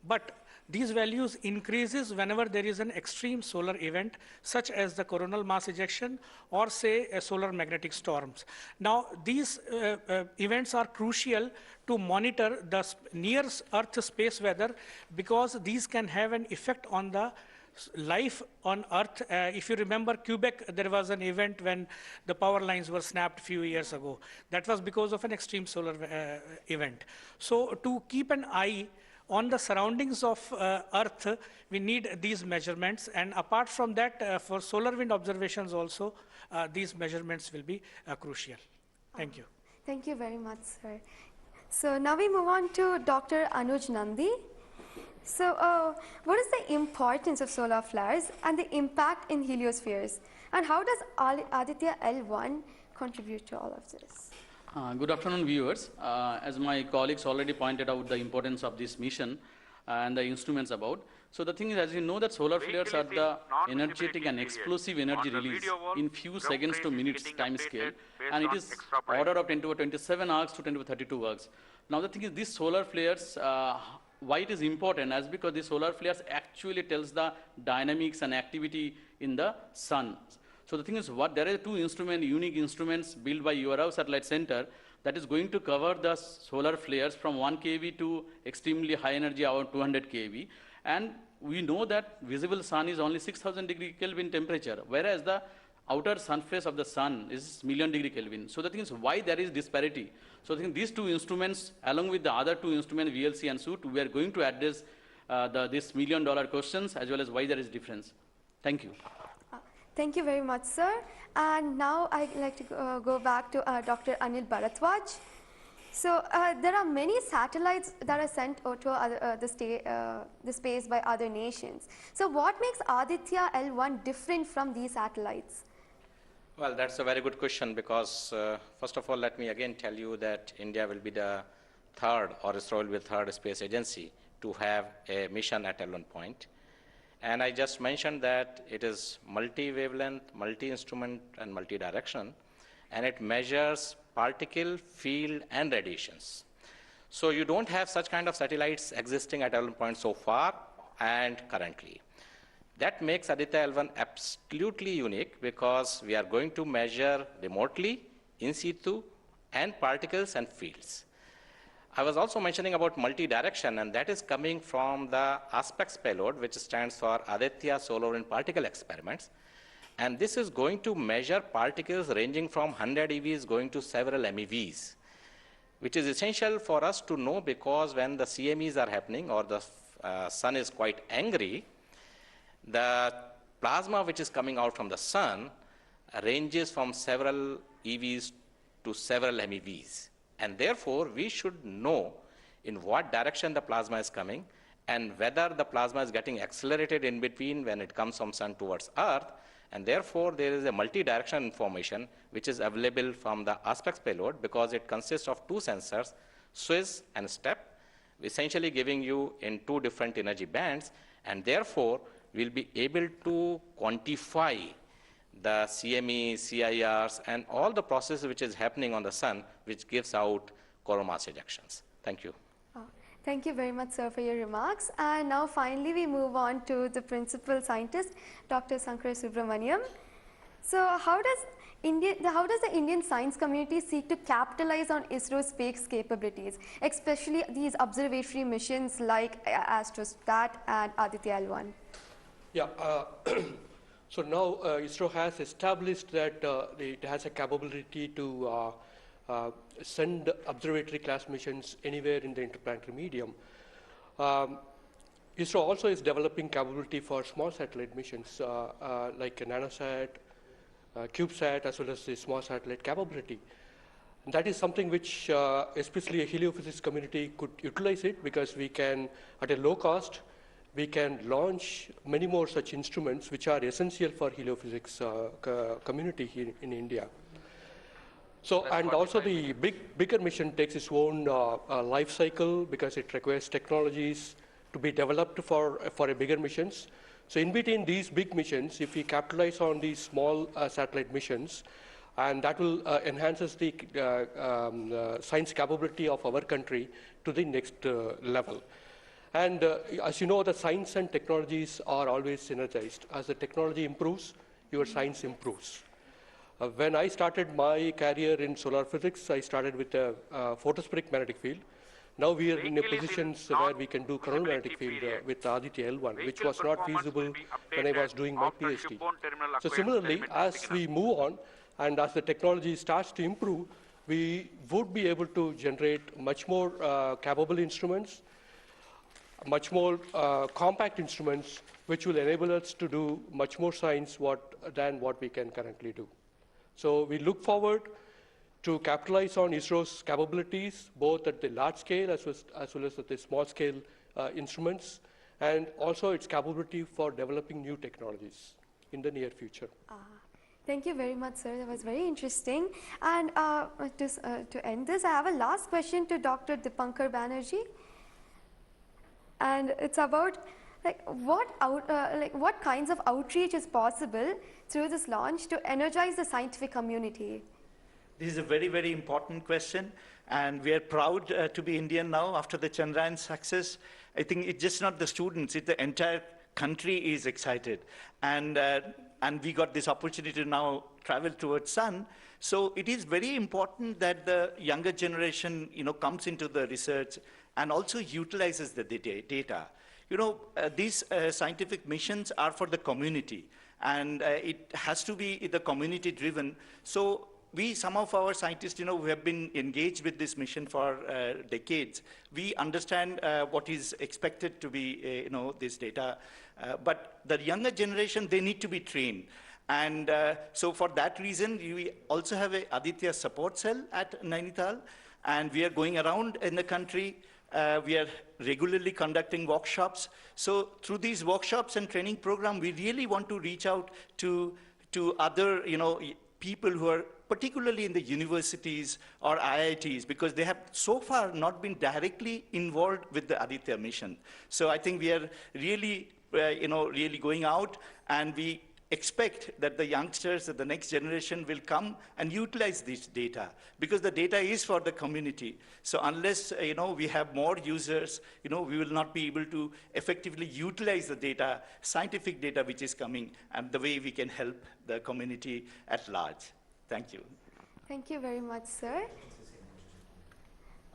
But these values increases whenever there is an extreme solar event, such as the coronal mass ejection or say a solar magnetic storms. Now these events are crucial to monitor the near Earth space weather, because these can have an effect on the life on Earth, if you remember Quebec, there was an event when the power lines were snapped a few years ago. That was because of an extreme solar event. So to keep an eye on the surroundings of Earth, we need these measurements. And apart from that, for solar wind observations also, these measurements will be crucial. Thank you. Thank you very much, sir. So now we move on to Dr. Anuj Nandi. So what is the importance of solar flares and the impact in heliospheres? And how does Aditya-L1 contribute to all of this? Good afternoon, viewers. As my colleagues already pointed out the importance of this mission and the instruments about. So the thing is, as you know, that solar flares are the energetic and explosive energy release in few seconds to minutes time scale, and it is order of 10 to 27 arcs to 10 to 32 arcs. Now the thing is, these solar flares, why it is important, as because the solar flares actually tells the dynamics and activity in the sun. So the thing is, there are two unique instruments built by URAO Satellite Center that is going to cover the solar flares from 1 kV to extremely high energy, around 200 kV. And we know that visible sun is only 6,000 degree Kelvin temperature, whereas the outer surface of the sun is million degree Kelvin. So the thing is, why there is disparity? So I think these two instruments, along with the other two instruments, VLC and SUIT, we are going to address this $1 million questions as well as why there is difference. Thank you. Thank you very much, sir. And now I'd like to go back to Dr. Anil Bharadwaj. So there are many satellites that are sent to the space by other nations. So what makes Aditya-L1 different from these satellites? Well, that's a very good question because, first of all, let me again tell you that India will be the third, or ISRO will be the third space agency to have a mission at L1 point. And I just mentioned that it is multi-wavelength, multi-instrument, and multi-direction, and it measures particle, field, and radiations. So you don't have such kind of satellites existing at L1 point so far and currently. That makes Aditya-L1 absolutely unique because we are going to measure remotely, in situ, and particles and fields. I was also mentioning about multi-direction, and that is coming from the ASPECTS payload, which stands for Aditya Solar Wind Particle Experiments. And this is going to measure particles ranging from 100 EVs going to several MeVs, which is essential for us to know because when the CMEs are happening or the sun is quite angry, the plasma which is coming out from the sun ranges from several EVs to several MeVs. And therefore, we should know in what direction the plasma is coming and whether the plasma is getting accelerated in between when it comes from sun towards earth. And therefore, there is a multi-direction information which is available from the ASPECTS payload because it consists of two sensors, SWIS and STEP, essentially giving you in two different energy bands. And therefore, we'll be able to quantify the CME, CIRs, and all the processes which is happening on the sun, which gives out coronal mass ejections. Thank you. Thank you very much, sir, for your remarks. And now finally we move on to the principal scientist, Dr. Sankar Subramaniam. So how does the Indian science community seek to capitalize on ISRO's space capabilities, especially these observatory missions like Astrostat and Aditya-L1? Yeah, so now ISRO has established that it has a capability to send observatory class missions anywhere in the interplanetary medium. ISRO also is developing capability for small satellite missions like nanosat, CubeSat, as well as the small satellite capability. And that is something which especially a heliophysics community could utilize it because we can, at a low cost, we can launch many more such instruments which are essential for heliophysics community here in India. So, and also the bigger mission takes its own life cycle because it requires technologies to be developed for a bigger missions. So in between these big missions, if we capitalize on these small satellite missions, and that will enhances the science capability of our country to the next level. And as you know, the science and technologies are always synergized. As the technology improves, your science improves. When I started my career in solar physics, I started with a photospheric magnetic field. Now we are in a position where we can do coronal magnetic field with Aditya-L1, which was not feasible when I was doing my PhD. So similarly, as we move on and as the technology starts to improve, we would be able to generate much more capable instruments, much more compact instruments, which will enable us to do much more science than what we can currently do. So we look forward to capitalize on ISRO's capabilities, both at the large scale as well as at the small scale instruments, and also its capability for developing new technologies in the near future. Thank you very much, sir. That was very interesting. And to end this, I have a last question to Dr. Dipankar Banerjee. And it's about what kinds of outreach is possible through this launch to energize the scientific community? This is a very, very important question, and we are proud to be Indian now after the Chandrayaan success. I think it's just not the students, it's the entire country is excited. And we got this opportunity to now travel towards Sun. So it is very important that the younger generation, comes into the research and also utilizes the data. These scientific missions are for the community, and it has to be the community driven. So some of our scientists, who have been engaged with this mission for decades, we understand what is expected to be, this data. But the younger generation, they need to be trained. And so for that reason, we also have a Aditya support cell at Nainital, and we are going around in the country. We are regularly conducting workshops. So through these workshops and training program, we really want to reach out to other, people who are particularly in the universities or IITs, because they have so far not been directly involved with the Aditya mission. So I think we are really, really going out, and we expect that the youngsters, that the next generation will come and utilize this data, because the data is for the community. So unless, we have more users, we will not be able to effectively utilize the data, scientific data which is coming, and the way we can help the community at large. Thank you. Thank you very much, sir.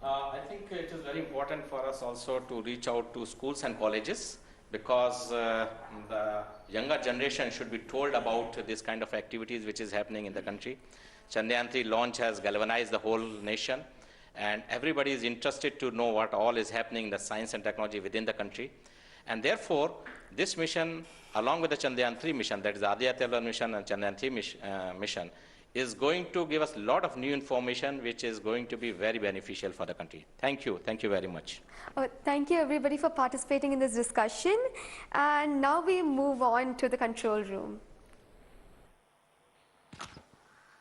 I think it is very important for us also to reach out to schools and colleges, because the younger generation should be told about this kind of activities which is happening in the country. Chandrayaan-3 launch has galvanized the whole nation, and everybody is interested to know what all is happening in the science and technology within the country. And therefore, this mission, along with the Chandrayaan-3 mission, that is the Aditya-L1 mission and Chandrayaan-3 mission, is going to give us a lot of new information which is going to be very beneficial for the country. Thank you. Thank you very much. Thank you, everybody, for participating in this discussion. And now we move on to the control room.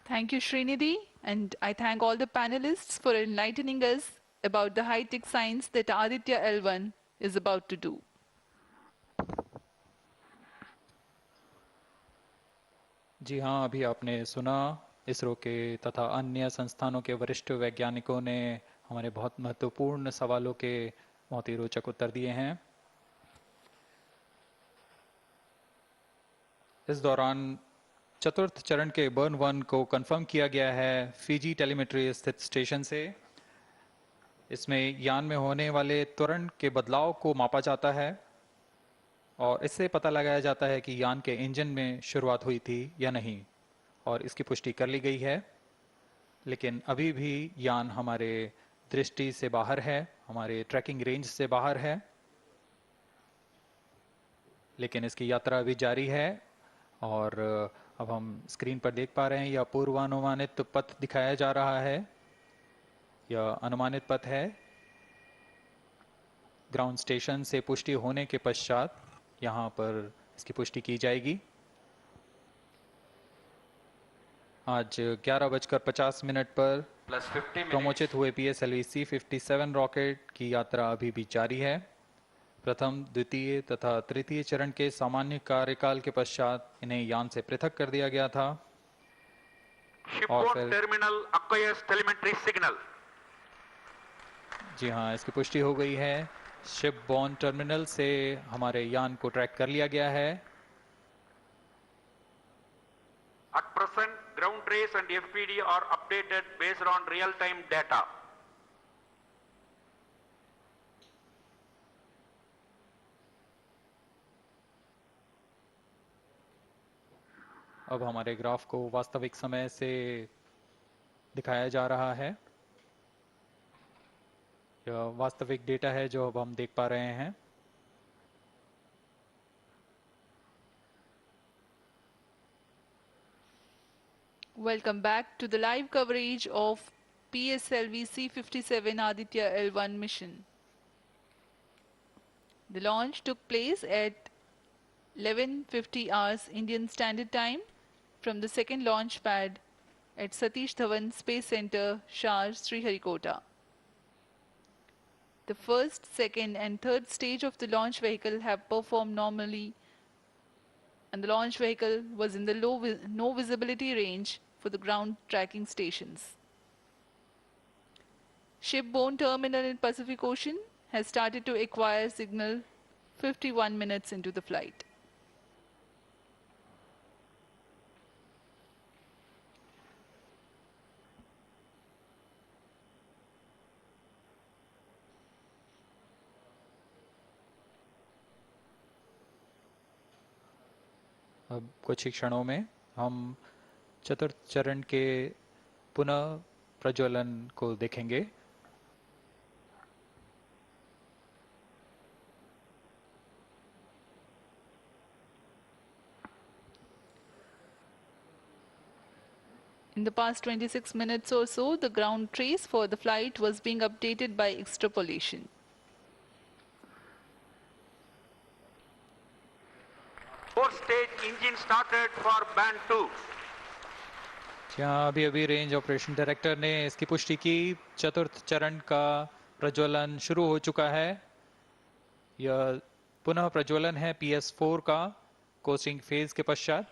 Thank you, Srinidhi. And I thank all the panelists for enlightening us about the high-tech science that Aditya-L1 is about to do. जी हाँ, अभी आपने सुना इसरो के तथा अन्य संस्थानों के वरिष्ठ वैज्ञानिकों ने हमारे बहुत महत्वपूर्ण सवालों के बहुत ही रोचक उत्तर दिए हैं। इस दौरान चतुर्थ चरण के बर्न 1 को कंफर्म किया गया है फिजी टेलीमेट्री स्थित स्टेशन से। इसमें यान में होने वाले त्वरण के बदलाव को मापा जाता है और इससे पता लगाया जाता है कि यान के इंजन में शुरुआत हुई थी या नहीं, और इसकी पुष्टि कर ली गई है। लेकिन अभी भी यान हमारे दृष्टि से बाहर है, हमारे ट्रैकिंग रेंज से बाहर है, लेकिन इसकी यात्रा अभी जारी है। और अब हम स्क्रीन पर देख पा रहे हैं, यह पूर्वानुमानित पथ दिखाया जा रहा है। यह अनुमानित पथ है। ग्राउंड स्टेशन से पुष्टि होने के पश्चात यहाँ पर इसकी पुष्टि की जाएगी। आज 11:50 पर प्रमोचित हुए PSLV-C57 रॉकेट की यात्रा अभी भी जारी है। प्रथम, द्वितीय तथा तृतीय चरण के सामान्य कार्यकाल के पश्चात इन्हें यान से पृथक कर दिया गया था। और फिर टर्मिनल acquires telemetry signal. जी हाँ, इसकी पुष्टि हो गई है। शिपबॉर्न टर्मिनल से हमारे यान को ट्रैक कर लिया गया है। At present, ground trace and FPD are updated based on real-time data. अब हमारे ग्राफ को वास्तविक समय से दिखाया जा रहा है। यह वास्तविक डेटा है जो अब हम देख पा रहे हैं। Welcome back to the live coverage of PSLV-C57 Aditya-L1 mission. The launch took place at 11:50 hours Indian Standard Time from the second launch pad at Satish Dhawan Space Center, SHAR, Sriharikota. The first, second and third stage of the launch vehicle have performed normally, and the launch vehicle was in the no visibility range for the ground tracking stations. Shipborne terminal in Pacific Ocean has started to acquire signal 51 minutes into the flight. अब कुछ ही क्षणों में हम चतुर्थ चरण के पुनः प्रज्वलन को देखेंगे। In the past 26 minutes or so, the ground trace for the flight was being updated by extrapolation. Fourth stage engine started for band 2. जहाँ अभी रेंज ऑपरेशन डायरेक्टर ने इसकी पुष्टि की, चतुर्थ चरण का प्रज्वलन शुरू हो चुका है। यह पुनः प्रज्वलन है PS4 का कोस्टिंग फेज के पश्चात।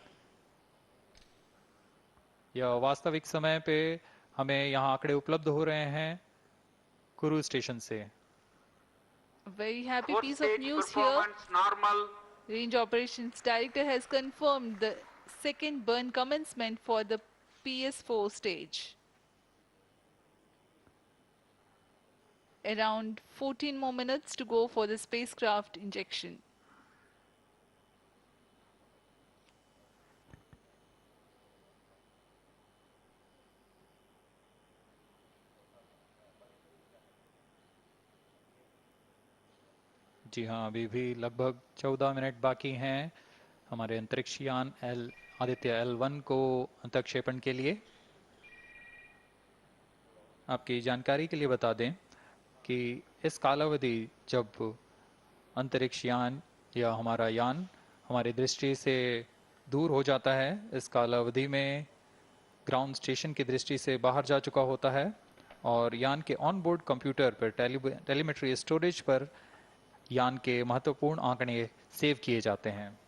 यह वास्तविक समय पे हमें यहाँ आंकड़े उपलब्ध हो रहे हैं कुरू स्टेशन से। Very happy piece of news here. Normal. Range Operations Director has confirmed the second burn commencement for the PS4 stage. Around 14 more minutes to go for the spacecraft injection. जी हाँ, अभी भी लगभग 14 मिनट बाकी हैं हमारे अंतरिक्ष यान आदित्य-L1 को अंतक्षेपण के लिए। आपकी जानकारी के लिए बता दें कि इस कालावधि जब अंतरिक्ष यान या हमारा यान हमारी दृष्टि से दूर हो जाता है, इस कालावधि में ग्राउंड स्टेशन की दृष्टि से बाहर जा चुका होता है और यान के ऑन बोर्ड कंप्यूटर पर टेलीमेट्री स्टोरेज पर यान के महत्वपूर्ण आंकड़े सेव किए जाते हैं।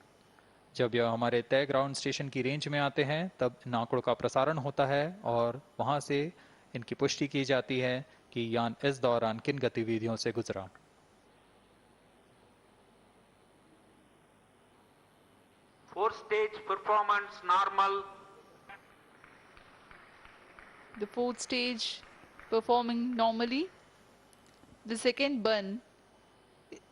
जब यह हमारे तय ग्राउंड स्टेशन की रेंज में आते हैं, तब इन आंकड़ों का प्रसारण होता है और वहां से इनकी पुष्टि की जाती है कि यान इस दौरान किन गतिविधियों से गुजरा। Fourth stage performance normal. The fourth stage performing normally. The second burn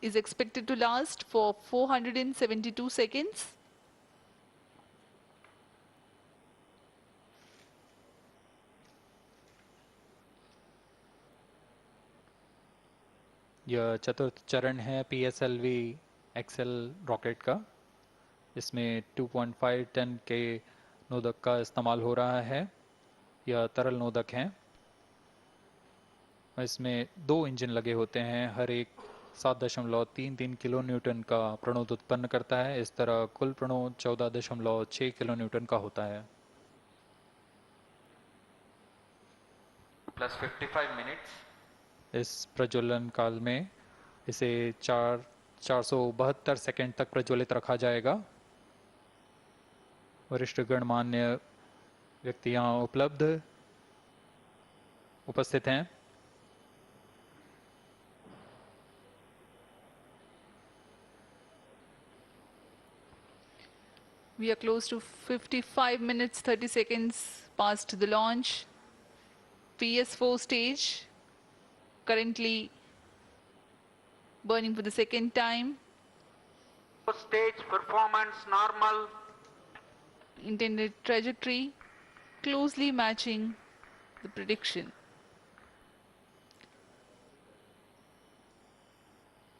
is expected to last for 472 seconds. यह चतुर्थ चरण है PSLV XL रॉकेट का। इसमें 2.5 टन के नोदक का इस्तेमाल हो रहा है। यह तरल नोदक हैं। इसमें 2 इंजन लगे होते हैं, हर एक 7.33 किलो न्यूटन का प्रणोद उत्पन्न करता है। इस तरह कुल प्रणोद 14.6 किलो न्यूटन का होता है। Plus 55 minutes. इस प्रज्वलन काल में इसे 472 सेकंड तक प्रज्वलित रखा जाएगा। वरिष्ठ गणमान्य व्यक्ति यहाँ उपस्थित हैं। We are close to 55 minutes 30 seconds past the launch. PS4 stage currently burning for the second time. Fourth stage performance normal. intended trajectory closely matching the prediction.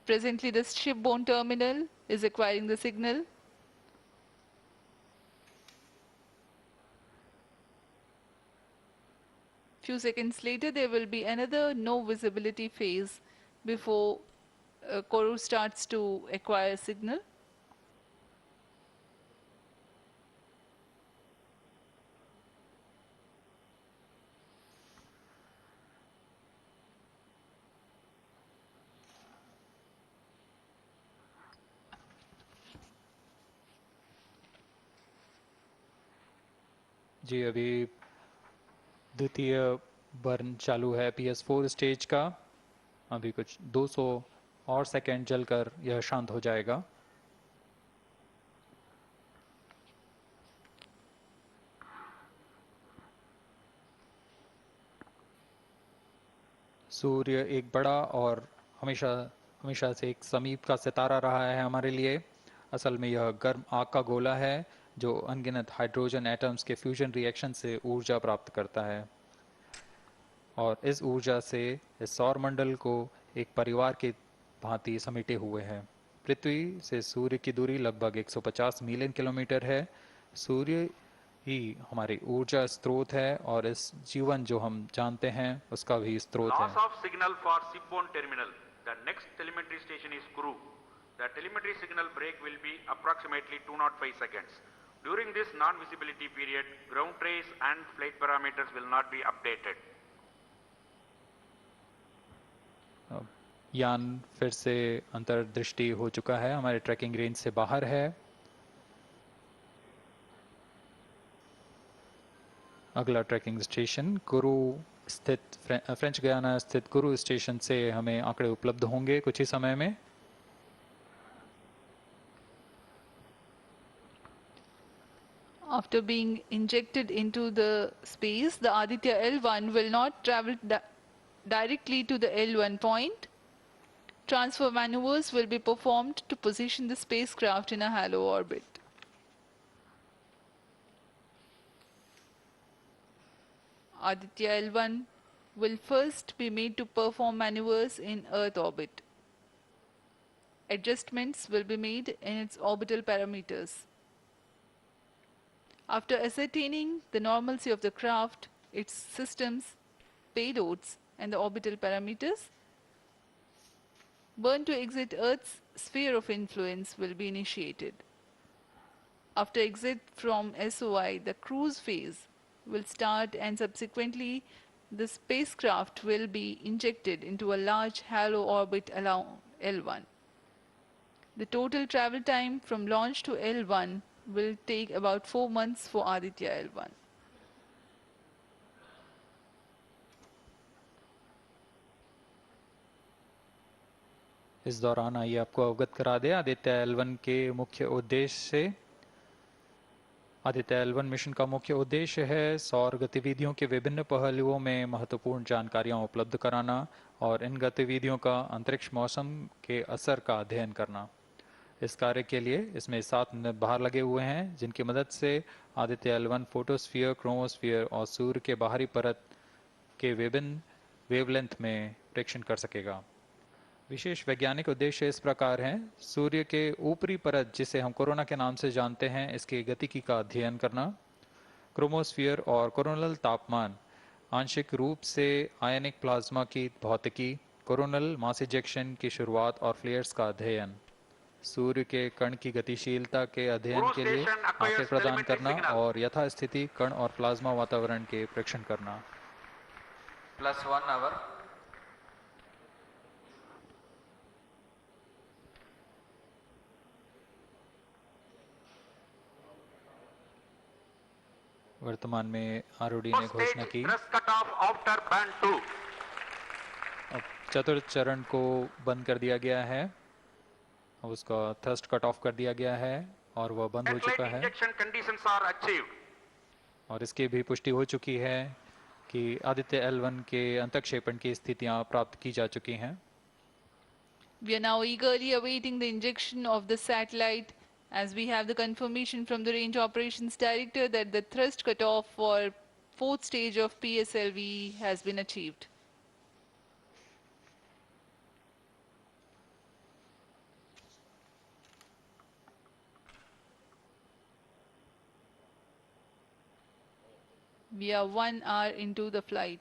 Presently, the shipborne terminal is acquiring the signal. Few seconds later, there will be another no visibility phase before Koru starts to acquire signal. जी अभी द्वितीय burn चालू है PS4 stage का। अभी कुछ 200 और second जलकर यह शांत हो जाएगा। सूर्य एक बड़ा और हमेशा से एक समीप का सितारा रहा है हमारे लिए। असल में यह गर्म आग का गोला है जो अनगिनत हाइड्रोजन एटम्स के फ्यूजन रिएक्शन से ऊर्जा प्राप्त करता है और इस ऊर्जा से इस सौर मंडल को एक परिवार के भांति समेटे हुए है। पृथ्वी से सूर्य की दूरी लगभग 150 मिलियन किलोमीटर है। सूर्य ही हमारी ऊर्जा स्रोत है और इस जीवन जो हम जानते हैं उसका भी स्रोत है। Loss of signal for shipborne terminal. The next telemetry station is Kuru. The telemetry signal break will be approximately 205 seconds. During this non-visibility period, ground trace and flight parameters will not be updated. यान फिर से अंतर्दृष्टि हो चुका है, हमारे trekking range से बाहर है। अगला ट्रैकिंग स्टेशन कुरु स्थित फ्रेंच गयाना स्थित कुरु स्टेशन से हमें आंकड़े उपलब्ध होंगे कुछ ही समय में। After being injected into the space, the Aditya-L1 will not travel directly to the L1 point. Transfer maneuvers will be performed to position the spacecraft in a halo orbit. Aditya-L1 will first be made to perform maneuvers in Earth orbit. Adjustments will be made in its orbital parameters. After ascertaining the normalcy of the craft, its systems, payloads, and the orbital parameters, burn to exit Earth's sphere of influence will be initiated. After exit from SOI, the cruise phase will start and subsequently the spacecraft will be injected into a large halo orbit along L1. The total travel time from launch to L1 will take about 4 months for Aditya-L1. इस दौरान आइए आपको अवगत करा दे आदित्य-L1 के मुख्य उद्देश्य से। आदित्य-L1 मिशन का मुख्य उद्देश्य है सौर गतिविधियों के विभिन्न पहलुओं में महत्वपूर्ण जानकारियां उपलब्ध कराना और इन गतिविधियों का अंतरिक्ष मौसम के असर का अध्ययन करना। इस कार्य के लिए इसमें 7 भार लगे हुए हैं जिनकी मदद से आदित्य-L1 फोटोस्फीयर, क्रोमोस्फीयर और सूर्य के बाहरी परत के विभिन्न वेवलेंथ में प्रेक्षण कर सकेगा। विशेष वैज्ञानिक उद्देश्य इस प्रकार हैं: सूर्य के ऊपरी परत जिसे हम कोरोना के नाम से जानते हैं इसके गतिकी का अध्ययन करना, क्रोमोस्फीयर और कोरोनल तापमान, आंशिक रूप से आयनिक प्लाज्मा की भौतिकी, कोरोनल मास इजेक्शन की शुरुआत और फ्लेयर्स का अध्ययन, सूर्य के कण की गतिशीलता के अध्ययन के लिए आंकड़े प्रदान करना और यथास्थिति कण और प्लाज्मा वातावरण के प्रेक्षण करना। +1 hour. वर्तमान में आरओडी ने घोषणा की अब चतुर्थ चरण को बंद कर दिया गया है, उसका थ्रस्ट कट ऑफ कर दिया गया है और वह बंद हो चुका है और इसकी भी पुष्टि हो चुकी है कि आदित्य-L1 के अंतःक्षेपण की स्थितियां प्राप्त की जा चुकी हैं। We are now eagerly awaiting the injection of the satellite as we have the confirmation from the Range Operations Director that the thrust cutoff for 4th stage of PSLV has been achieved. We are 1 hour into the flight.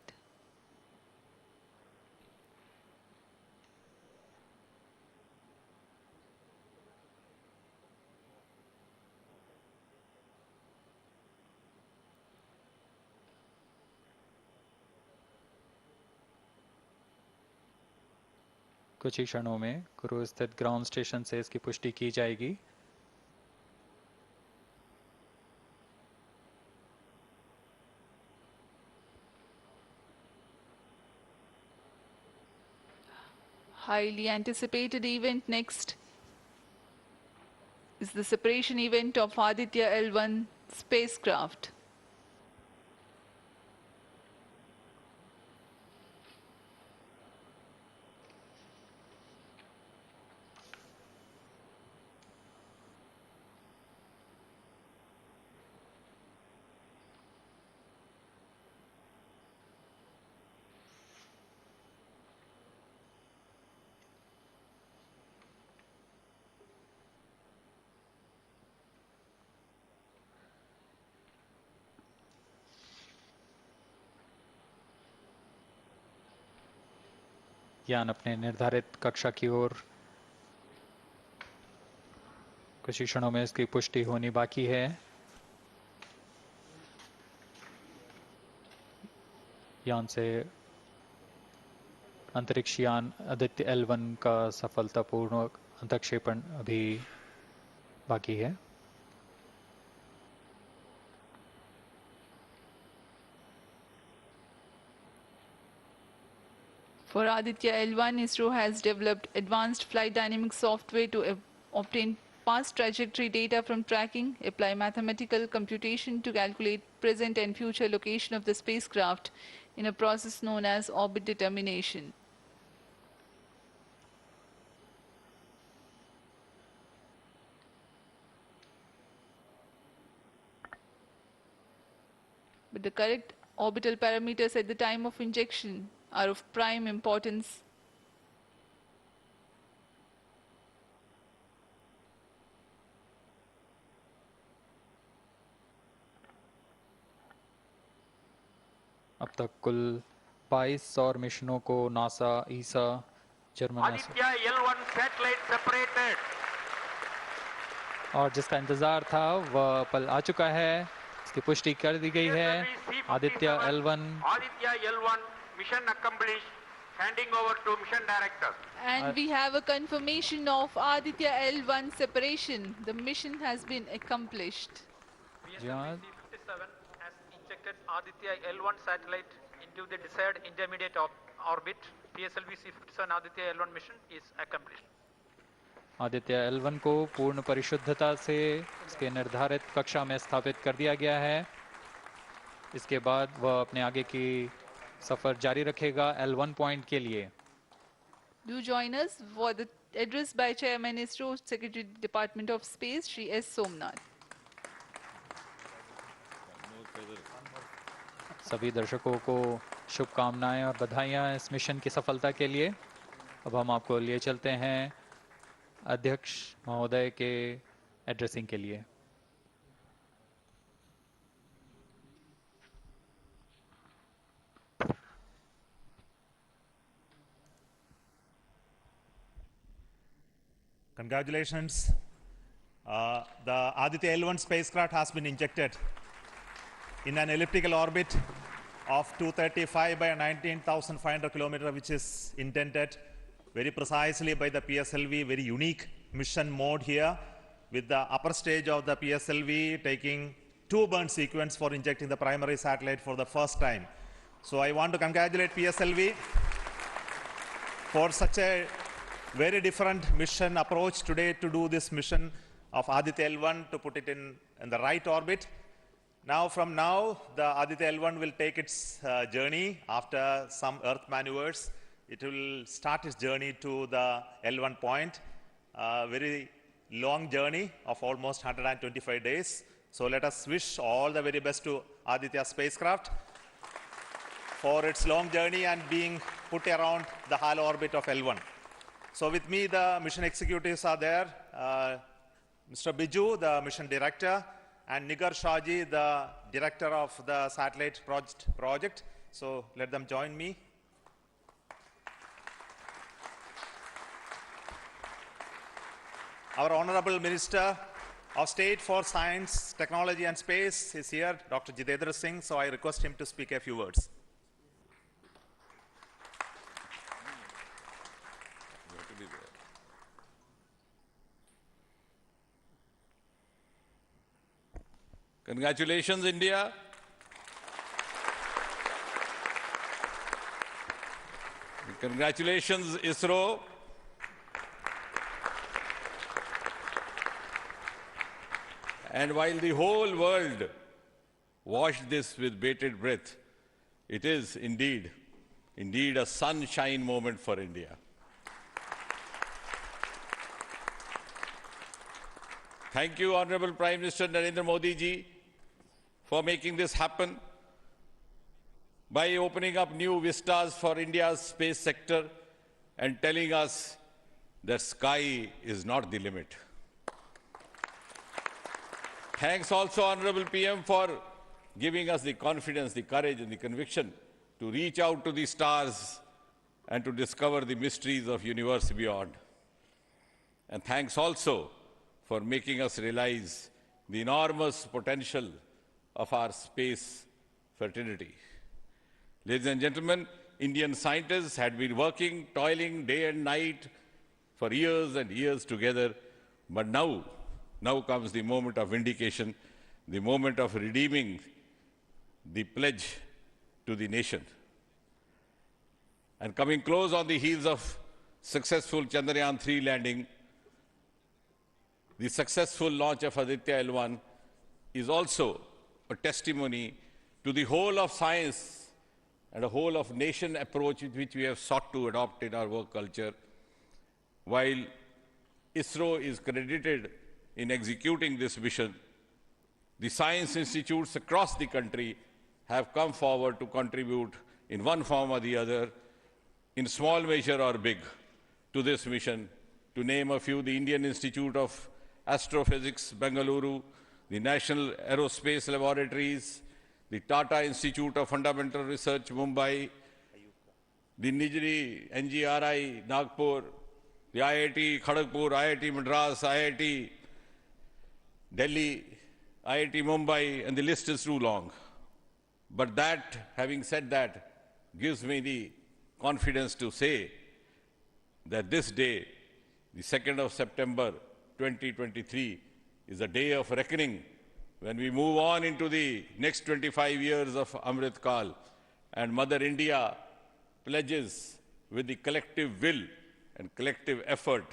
कुछ ही क्षणों में crew स्थित ground station से इसकी पुष्टि की जाएगी। Highly anticipated event next is the separation event of Aditya-L1 spacecraft. यान अपने निर्धारित कक्षा की ओर कुछ ही क्षणों में इसकी पुष्टि होनी बाकी है। यान से अंतरिक्ष यान आदित्य-L1 का सफलतापूर्ण अंतक्षेपण अभी बाकी है। For Aditya-L1, ISRO has developed advanced flight dynamic software to obtain past trajectory data from tracking, apply mathematical computation to calculate present and future location of the spacecraft in a process known as orbit determination. But the correct orbital parameters at the time of injection are of prime importance. अब तक कुल 22 और मिशनों को NASA, ईसा, German Aditya-L1 satellite separated. और जिसका इंतजार था वह पल आ चुका है। इसकी पुष्टि कर दी गई है। Aditya-L1 mission accomplished. Handing over to mission director. And we have a confirmation of Aditya-L1 separation. The mission has been accomplished. PSLV-C57 has injected Aditya-L1 satellite into the desired intermediate orbit. PSLV-C57 Aditya-L1 mission is accomplished. Aditya-L1 को पूर्ण परिशुद्धता से इसके निर्धारित कक्षा में स्थापित कर दिया गया है। इसके बाद वह अपने आगे की सफर जारी रखेगा L1 पॉइंट के लिए। Do join us for the address by Chairman ISRO, Secretary Department of Space, Shri S. Somnath. सभी दर्शकों को शुभकामनाएं और बधाइयां इस मिशन की सफलता के लिए। अब हम आपको लिए चलते हैं अध्यक्ष महोदय के एड्रेसिंग के लिए। Congratulations. The Aditya-L1 spacecraft has been injected in an elliptical orbit of 235 by 19,500 kilometers, which is intended very precisely by the PSLV, very unique mission mode here, with the upper stage of the PSLV taking 2 burn sequence for injecting the primary satellite for the first time. So I want to congratulate PSLV for such a very different mission approach today to do this mission of Aditya-L1 to put it in the right orbit. Now, from now, the Aditya-L1 will take its journey after some Earth maneuvers. It will start its journey to the L1 point. Very long journey of almost 125 days. So let us wish all the very best to Aditya spacecraft for its long journey and being put around the halo orbit of L1. So with me, the mission executives are there. Mr. Biju, the mission director, and Nigar Shaji, the director of the satellite project. So let them join me. Our Honorable Minister of State for Science, Technology and Space is here, Dr. Jitendra Singh, so I request him to speak a few words. Congratulations, India. Congratulations, ISRO. And while the whole world watched this with bated breath, it is indeed a sunshine moment for India. Thank you, Honorable Prime Minister Narendra Modi ji, for making this happen by opening up new vistas for India's space sector and telling us that sky is not the limit. Thanks also, Honorable PM, for giving us the confidence, the courage and the conviction to reach out to the stars and to discover the mysteries of universe beyond. And thanks also for making us realize the enormous potential of our space fraternity. Ladies and gentlemen, Indian scientists had been working, toiling day and night for years and years together, but now comes the moment of vindication, the moment of redeeming the pledge to the nation. And coming close on the heels of successful Chandrayaan-3 landing, the successful launch of Aditya-L1 is also a testimony to the whole of science and a whole of nation approach which we have sought to adopt in our work culture. While ISRO is credited in executing this mission, the science institutes across the country have come forward to contribute in one form or the other, in small measure or big, to this mission. To name a few, the Indian Institute of Astrophysics, Bengaluru, the National Aerospace Laboratories, the Tata Institute of Fundamental Research, Mumbai, the Nijri NGRI, Nagpur, the IIT Kharagpur, IIT Madras, IIT Delhi, IIT Mumbai, and the list is too long. But that, having said that, gives me the confidence to say that this day, the 2nd of September 2023, is a day of reckoning when we move on into the next 25 years of Amrit Kal, and Mother India pledges with the collective will and collective effort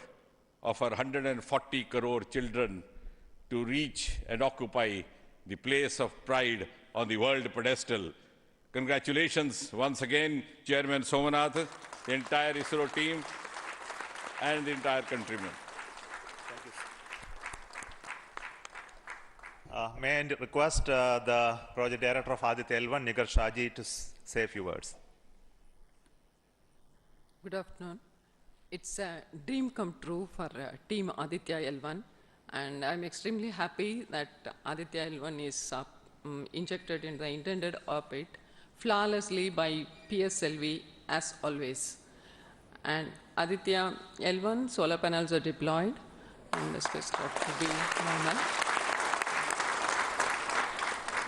of our 140 crore children to reach and occupy the place of pride on the world pedestal. Congratulations once again, Chairman Somanath, the entire ISRO team, and the entire countrymen. May I request the project director of Aditya-L1, Nigar Shaji, to say a few words. Good afternoon. It's a dream come true for Team Aditya-L1, and I'm extremely happy that Aditya-L1 is injected in the intended orbit flawlessly by PSLV as always. And Aditya-L1 solar panels are deployed, and the spacecraft will be normal.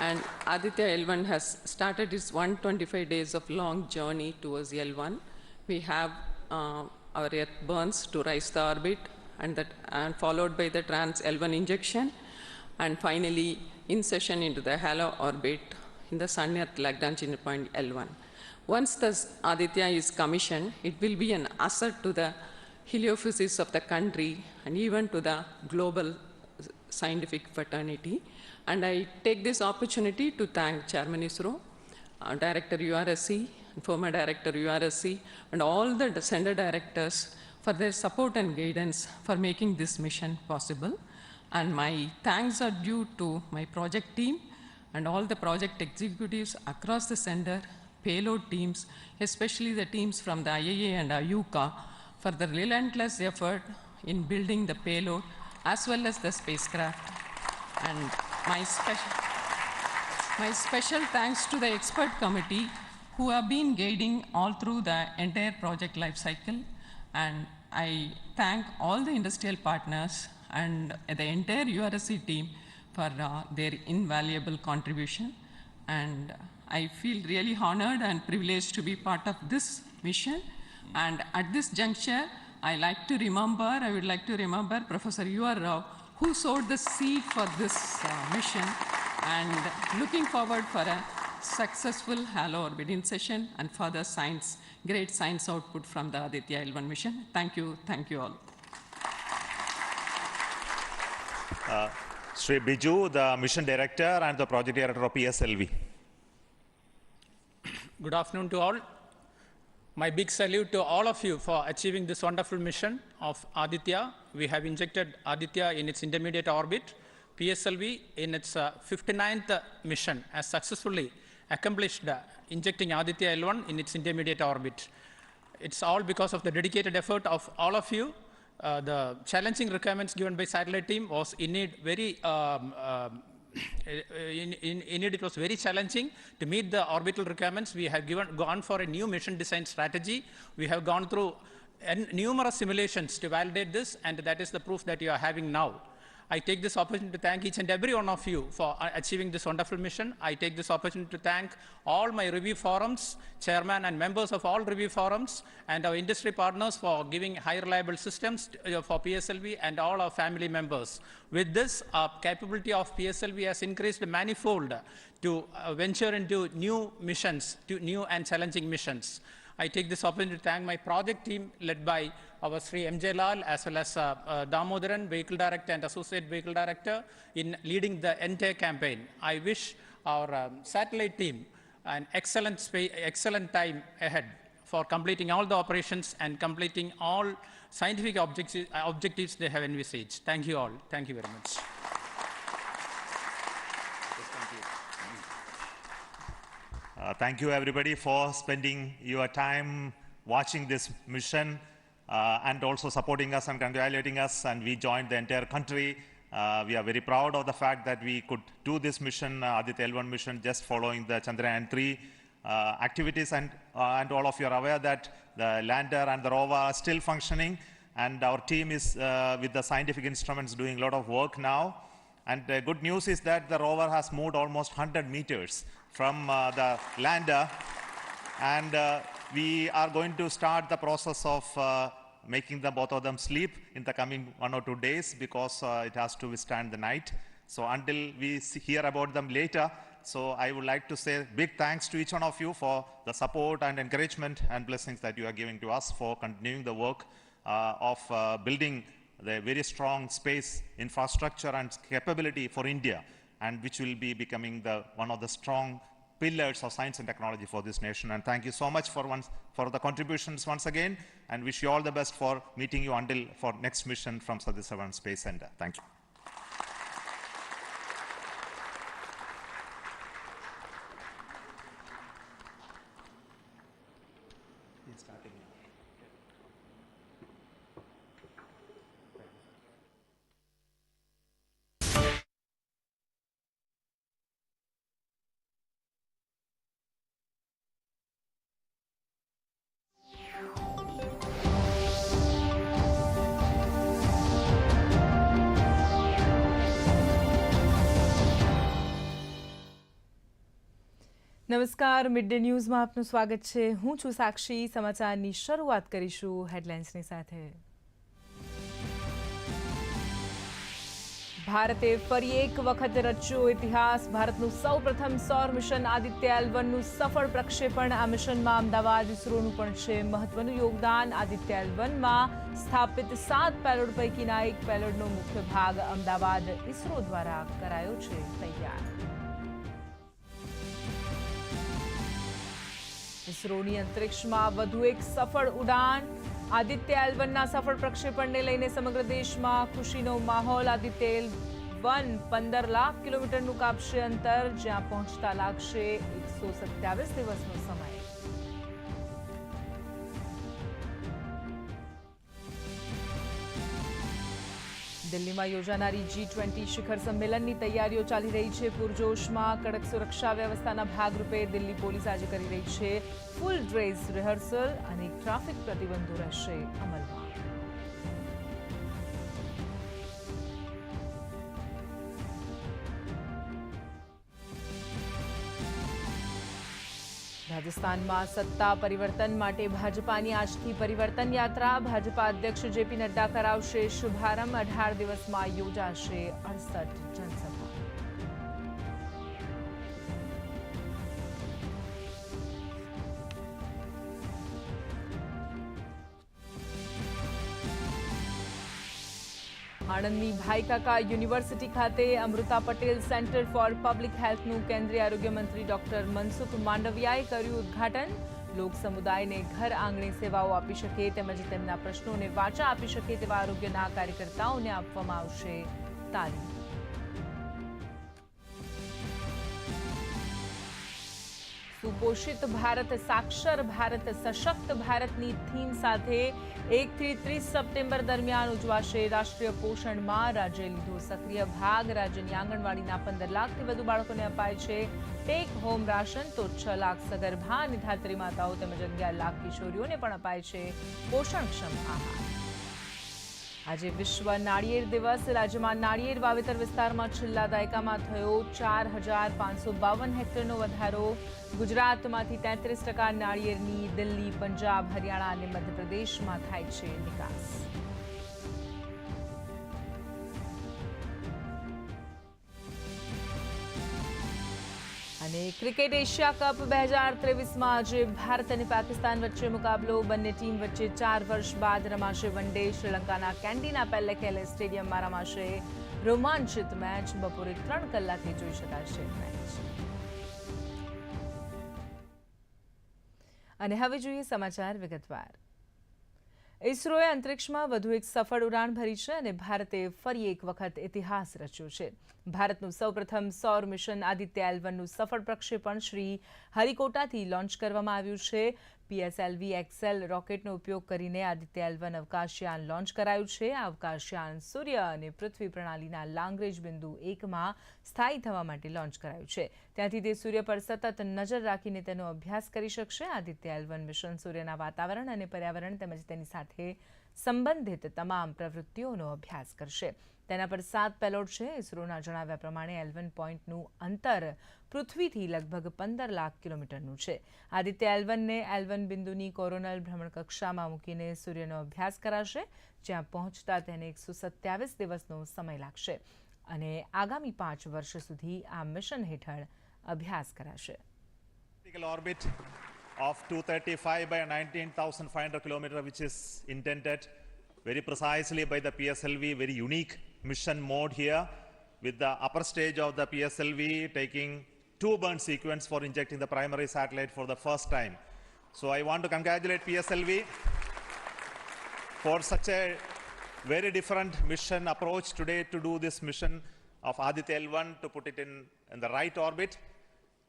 And Aditya-L1 has started its 125 days of long journey towards L1. We have our Earth burns to rise the orbit, and followed by the trans-L1 injection, and finally insertion into the halo orbit in the Sun-Earth Lagrange point L1. Once the Aditya is commissioned, it will be an asset to the heliophysics of the country and even to the global scientific fraternity. And I take this opportunity to thank Chairman ISRO, Director URSC, former Director URSC, and all the center directors for their support and guidance for making this mission possible. And my thanks are due to my project team and all the project executives across the center, payload teams, especially the teams from the IAA and IUCA, for the relentless effort in building the payload as well as the spacecraft. And my special thanks to the expert committee who have been guiding all through the entire project life cycle. And I thank all the industrial partners and the entire URSC team for their invaluable contribution. And I feel really honored and privileged to be part of this mission. And at this juncture, I would like to remember Professor U.R. Rao, who sowed the seed for this mission, and looking forward for a successful halo orbiting session and further great science output from the Aditya-L1 mission. Thank you all. Sri Biju, the mission director and the project director of PSLV. Good afternoon to all. My big salute to all of you for achieving this wonderful mission of Aditya. We have injected Aditya in its intermediate orbit. PSLV in its 59th mission has successfully accomplished injecting Aditya-L1 in its intermediate orbit. It's all because of the dedicated effort of all of you. The challenging requirements given by satellite team was indeed very it was very challenging to meet the orbital requirements. We have gone for a new mission design strategy. We have gone through numerous simulations to validate this, and that is the proof that you are having now. I take this opportunity to thank each and every one of you for achieving this wonderful mission. I take this opportunity to thank all my review forums, chairman and members of all review forums, and our industry partners for giving high reliable systems for PSLV, and all our family members. With this, our capability of PSLV has increased manifold to venture into new missions, to new and challenging missions. I take this opportunity to thank my project team led by our Sri M.J. Lal, as well as Damodaran, Vehicle Director and Associate Vehicle Director, in leading the entire campaign. I wish our satellite team an excellent time ahead for completing all the operations and completing all scientific objectives they have envisaged. Thank you all. Thank you very much. Thank you everybody for spending your time watching this mission and also supporting us and congratulating us, and we joined the entire country. We are very proud of the fact that we could do this mission, Aditya-L1 mission, just following the Chandrayaan-3 activities, and all of you are aware that the lander and the rover are still functioning, and our team is with the scientific instruments doing a lot of work now. And the good news is that the rover has moved almost 100 meters from the lander, and we are going to start the process of making both of them sleep in the coming 1 or 2 days, because it has to withstand the night. So until we hear about them later, so I would like to say big thanks to each one of you for the support and encouragement and blessings that you are giving to us for continuing the work of building the very strong space infrastructure and capability for India, and which will be becoming one of the strong pillars of science and technology for this nation. And thank you so much for the contributions once again, and wish you all the best for meeting you for next mission from Satish Dhawan Space Center. Thank you. નમસ્કાર, mid day ન્યૂઝમાં આપનું સ્વાગત છે. હું છું સાક્ષી. સમાચારની શરૂઆત કરીશું હેડલાઇન્સની સાથે. ભારતે ફરી એક વખત રચ્યો ઇતિહાસ. ભારતનું સૌપ્રથમ સૌર મિશન આદિત્ય-L1નું સફળ પ્રક્ષેપણ. આ મિશનમાં અમદાવાદ ઇસરોનું પણ છે મહત્વનું યોગદાન. આદિત્ય-L1માં સ્થાપિત 7 પેલોડ પૈકીના એક પેલોડનો મુખ્ય ભાગ અમદાવાદ ઇસરો દ્વારા કરાયો છે તૈયાર. ઇસરોની અંતરિક્ષમાં વધુ એક સફળ ઉડાન. આદિત્ય-L1ના સફળ પ્રક્ષેપણને લઈને સમગ્ર દેશમાં ખુશીનો માહોલ. આદિત્ય-L1 15 લાખ કિલોમીટરનું કાપશે અંતર, જ્યાં પહોંચતા લાગશે 127 દિવસનો સમય. દિલ્હીમાં યોજાનારી G20 શિખર સંમેલનની તૈયારીઓ ચાલી રહી છે પૂરજોશમાં. કડક સુરક્ષા વ્યવસ્થાના ભાગરૂપે દિલ્હી પોલીસ આજે કરી રહી છે ફૂલ ડ્રેસ રિહર્સલ અને ટ્રાફિક પ્રતિબંધો રહેશે અમલમાં. રાજસ્થાનમાં સત્તા પરિવર્તન માટે ભાજપાની આજથી પરિવર્તન યાત્રા. ભાજપા અધ્યક્ષ JP નડ્ડા કરાવશે શુભારંભ. 18 દિવસમાં યોજાશે 68 જનસભા. આણંદની ભાઈકાકા યુનિવર્સિટી ખાતે Amrita Patel centre for public હેલ્થનું કેન્દ્રીય આરોગ્ય મંત્રી ડોક્ટર મનસુખ માંડવિયાએ કર્યું ઉદ્ઘાટન. લોક સમુદાયને ઘર આંગણે સેવાઓ આપી શકે તેમજ તેમના પ્રશ્નોને વાચા આપી શકે તેવા આરોગ્યના કાર્યકર્તાઓને આપવામાં આવશે તાલીમ. સુપોષિત ભારત, સાક્ષર ભારત, સશક્ત ભારતની થીમ સાથે 1 થી 30 સપ્ટેમ્બર દરમિયાન ઉજવાશે રાષ્ટ્રીય પોષણ માહ. રાજ્યે લીધો સક્રિય ભાગ. રાજ્યની આંગણવાડીના 15 લાખથી વધુ બાળકોને અપાય છે ટેક હોમ રાશન, તો 6 લાખ સગર્ભા અને ધાત્રી માતાઓ તેમજ 11 લાખ કિશોરીઓને પણ અપાય છે પોષણક્ષમ આહાર. આજે વિશ્વ નાળિયેર દિવસ. રાજ્યમાં નાળિયેર વાવેતર વિસ્તારમાં છેલ્લા દાયકામાં થયો 4552 હેક્ટરનો વધારો. ગુજરાતમાંથી 33% નાળિયેરની દિલ્હી, પંજાબ, હરિયાણા અને મધ્યપ્રદેશમાં થાય છે નિકાસ. અને ક્રિકેટ એશિયા કપ 2023માં આજે ભારત અને પાકિસ્તાન વચ્ચે મુકાબલો. બંને ટીમ વચ્ચે 4 વર્ષ બાદ રમાશે વન ડે. શ્રીલંકાના કેન્ડીના પેલેકેલે સ્ટેડિયમમાં રમાશે રોમાંચિત મેચ. બપોરે 3 કલાકે જોઈ શકાશે મેચ. અને હવે જોઈએ સમાચાર વિગતવાર. ઇસરોએ અંતરિક્ષમાં વધુ એક સફળ ઉડાન ભરી છે અને ભારતે ફરી એક વખત ઇતિહાસ રચ્યો છે. ભારતનું સૌપ્રથમ સૌર મિશન આદિત્ય-L1નું સફળ પ્રક્ષેપણ શ્રીહરિકોટાથી લોન્ચ કરવામાં આવ્યું છે. PSLV-XL રોકેટનો ઉપયોગ કરીને આદિત્ય-L1 અવકાશયાન લોન્ચ કરાયું છે. આ અવકાશયાન સૂર્ય અને પૃથ્વી પ્રણાલીના લાંગ્રેજ બિંદુ 1માં સ્થાયી થવા માટે લોન્ચ કરાયું છે. ત્યાંથી તે સૂર્ય પર સતત નજર રાખીને તેનો અભ્યાસ કરી શકશે. આદિત્ય-L1 મિશન સૂર્યના વાતાવરણ અને પર્યાવરણ તેમજ તેની સાથે સંબંધિત તમામ પ્રવૃત્તિઓનો અભ્યાસ કરશે. તેના પર 7 પેલોડ છે. ઇસરોના જણાવ્યા પ્રમાણે L1 પોઈન્ટનું અંતર પૃથ્વીથી લગભગ 15 લાખ કિલોમીટરનું છે. આદિત્ય-L1ને L1 બિંદુની કોરોનલ ભ્રમણકક્ષામાં મૂકીને સૂર્યનો અભ્યાસ કરાશે, જ્યાં પહોંચતા તેને 127 દિવસનો સમય લાગશે અને આગામી 5 વર્ષ સુધી આ મિશન હેઠળ અભ્યાસ કરાશે. Orbit of 235 by 19,500 kilometers, which is intended very precisely by the PSLV, very unique mission mode here, with the upper stage of the PSLV taking 2 burn sequence for injecting the primary satellite for the first time. So I want to congratulate PSLV for such a very different mission approach today to do this mission of Aditya-L1 to put it in the right orbit.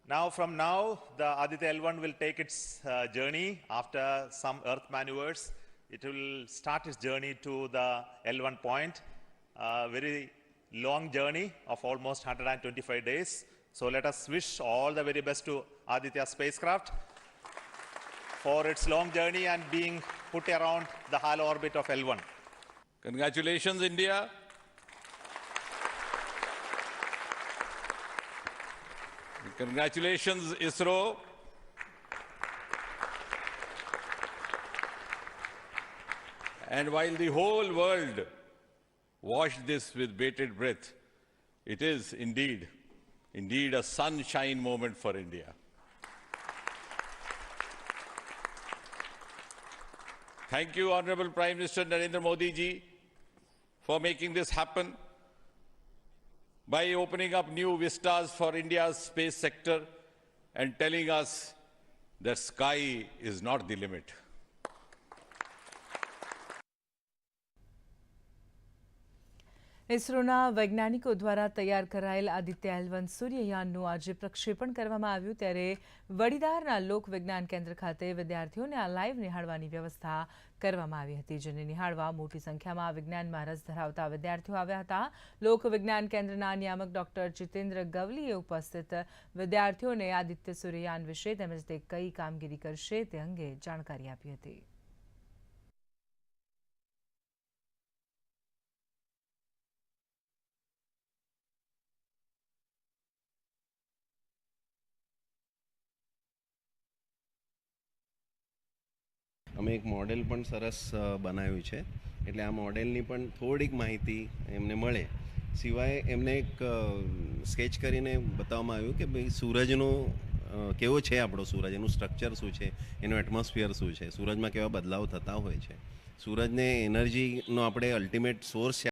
Now, from now, the Aditya-L1 will take its journey after some Earth maneuvers. It will start its journey to the L1 point, a very long journey of almost 125 days. So let us wish all the very best to Aditya spacecraft for its long journey and being put around the halo orbit of L1. Congratulations, India. Congratulations, ISRO. And while the whole world watched this with bated breath, it is indeed a sunshine moment for India. Thank you, Honorable Prime Minister Narendra Modi ji, for making this happen by opening up new vistas for India's space sector and telling us the sky is not the limit. ઇસરોના વૈજ્ઞાનિકો દ્વારા તૈયાર કરાયેલ આદિત્ય-L1 સૂર્યયાનનું આજે પ્રક્ષેપણ કરવામાં આવ્યું, ત્યારે વડીદારના લોક વિજ્ઞાન કેન્દ્ર ખાતે વિદ્યાર્થીઓને આ લાઈવ નિહાળવાની વ્યવસ્થા કરવામાં આવી હતી, જેને નિહાળવા મોટી સંખ્યામાં વિજ્ઞાનમાં રસ ધરાવતા વિદ્યાર્થીઓ આવ્યા હતા. લોક વિજ્ઞાન કેન્દ્રના નિયામક ડોક્ટર જીતેન્દ્ર ગવલીએ ઉપસ્થિત વિદ્યાર્થીઓને આદિત્ય સૂર્યયાન વિશે તેમજ તે કઈ કામગીરી કરશે તે અંગે જાણકારી આપી હતી. અમે એક મોડેલ પણ સરસ બનાવ્યું છે, એટલે આ મોડેલની પણ થોડીક માહિતી એમને મળે. સિવાય એમને એક સ્કેચ કરીને બતાવવામાં આવ્યું કે ભાઈ સૂરજનો કેવો છે આપણો સૂરજ, એનું સ્ટ્રક્ચર શું છે, એનું એટમોસ્ફિયર શું છે, સૂરજમાં કેવા બદલાવ થતા હોય છે, સૂરજને એનર્જીનો આપણે અલ્ટિમેટ સોર્સ છે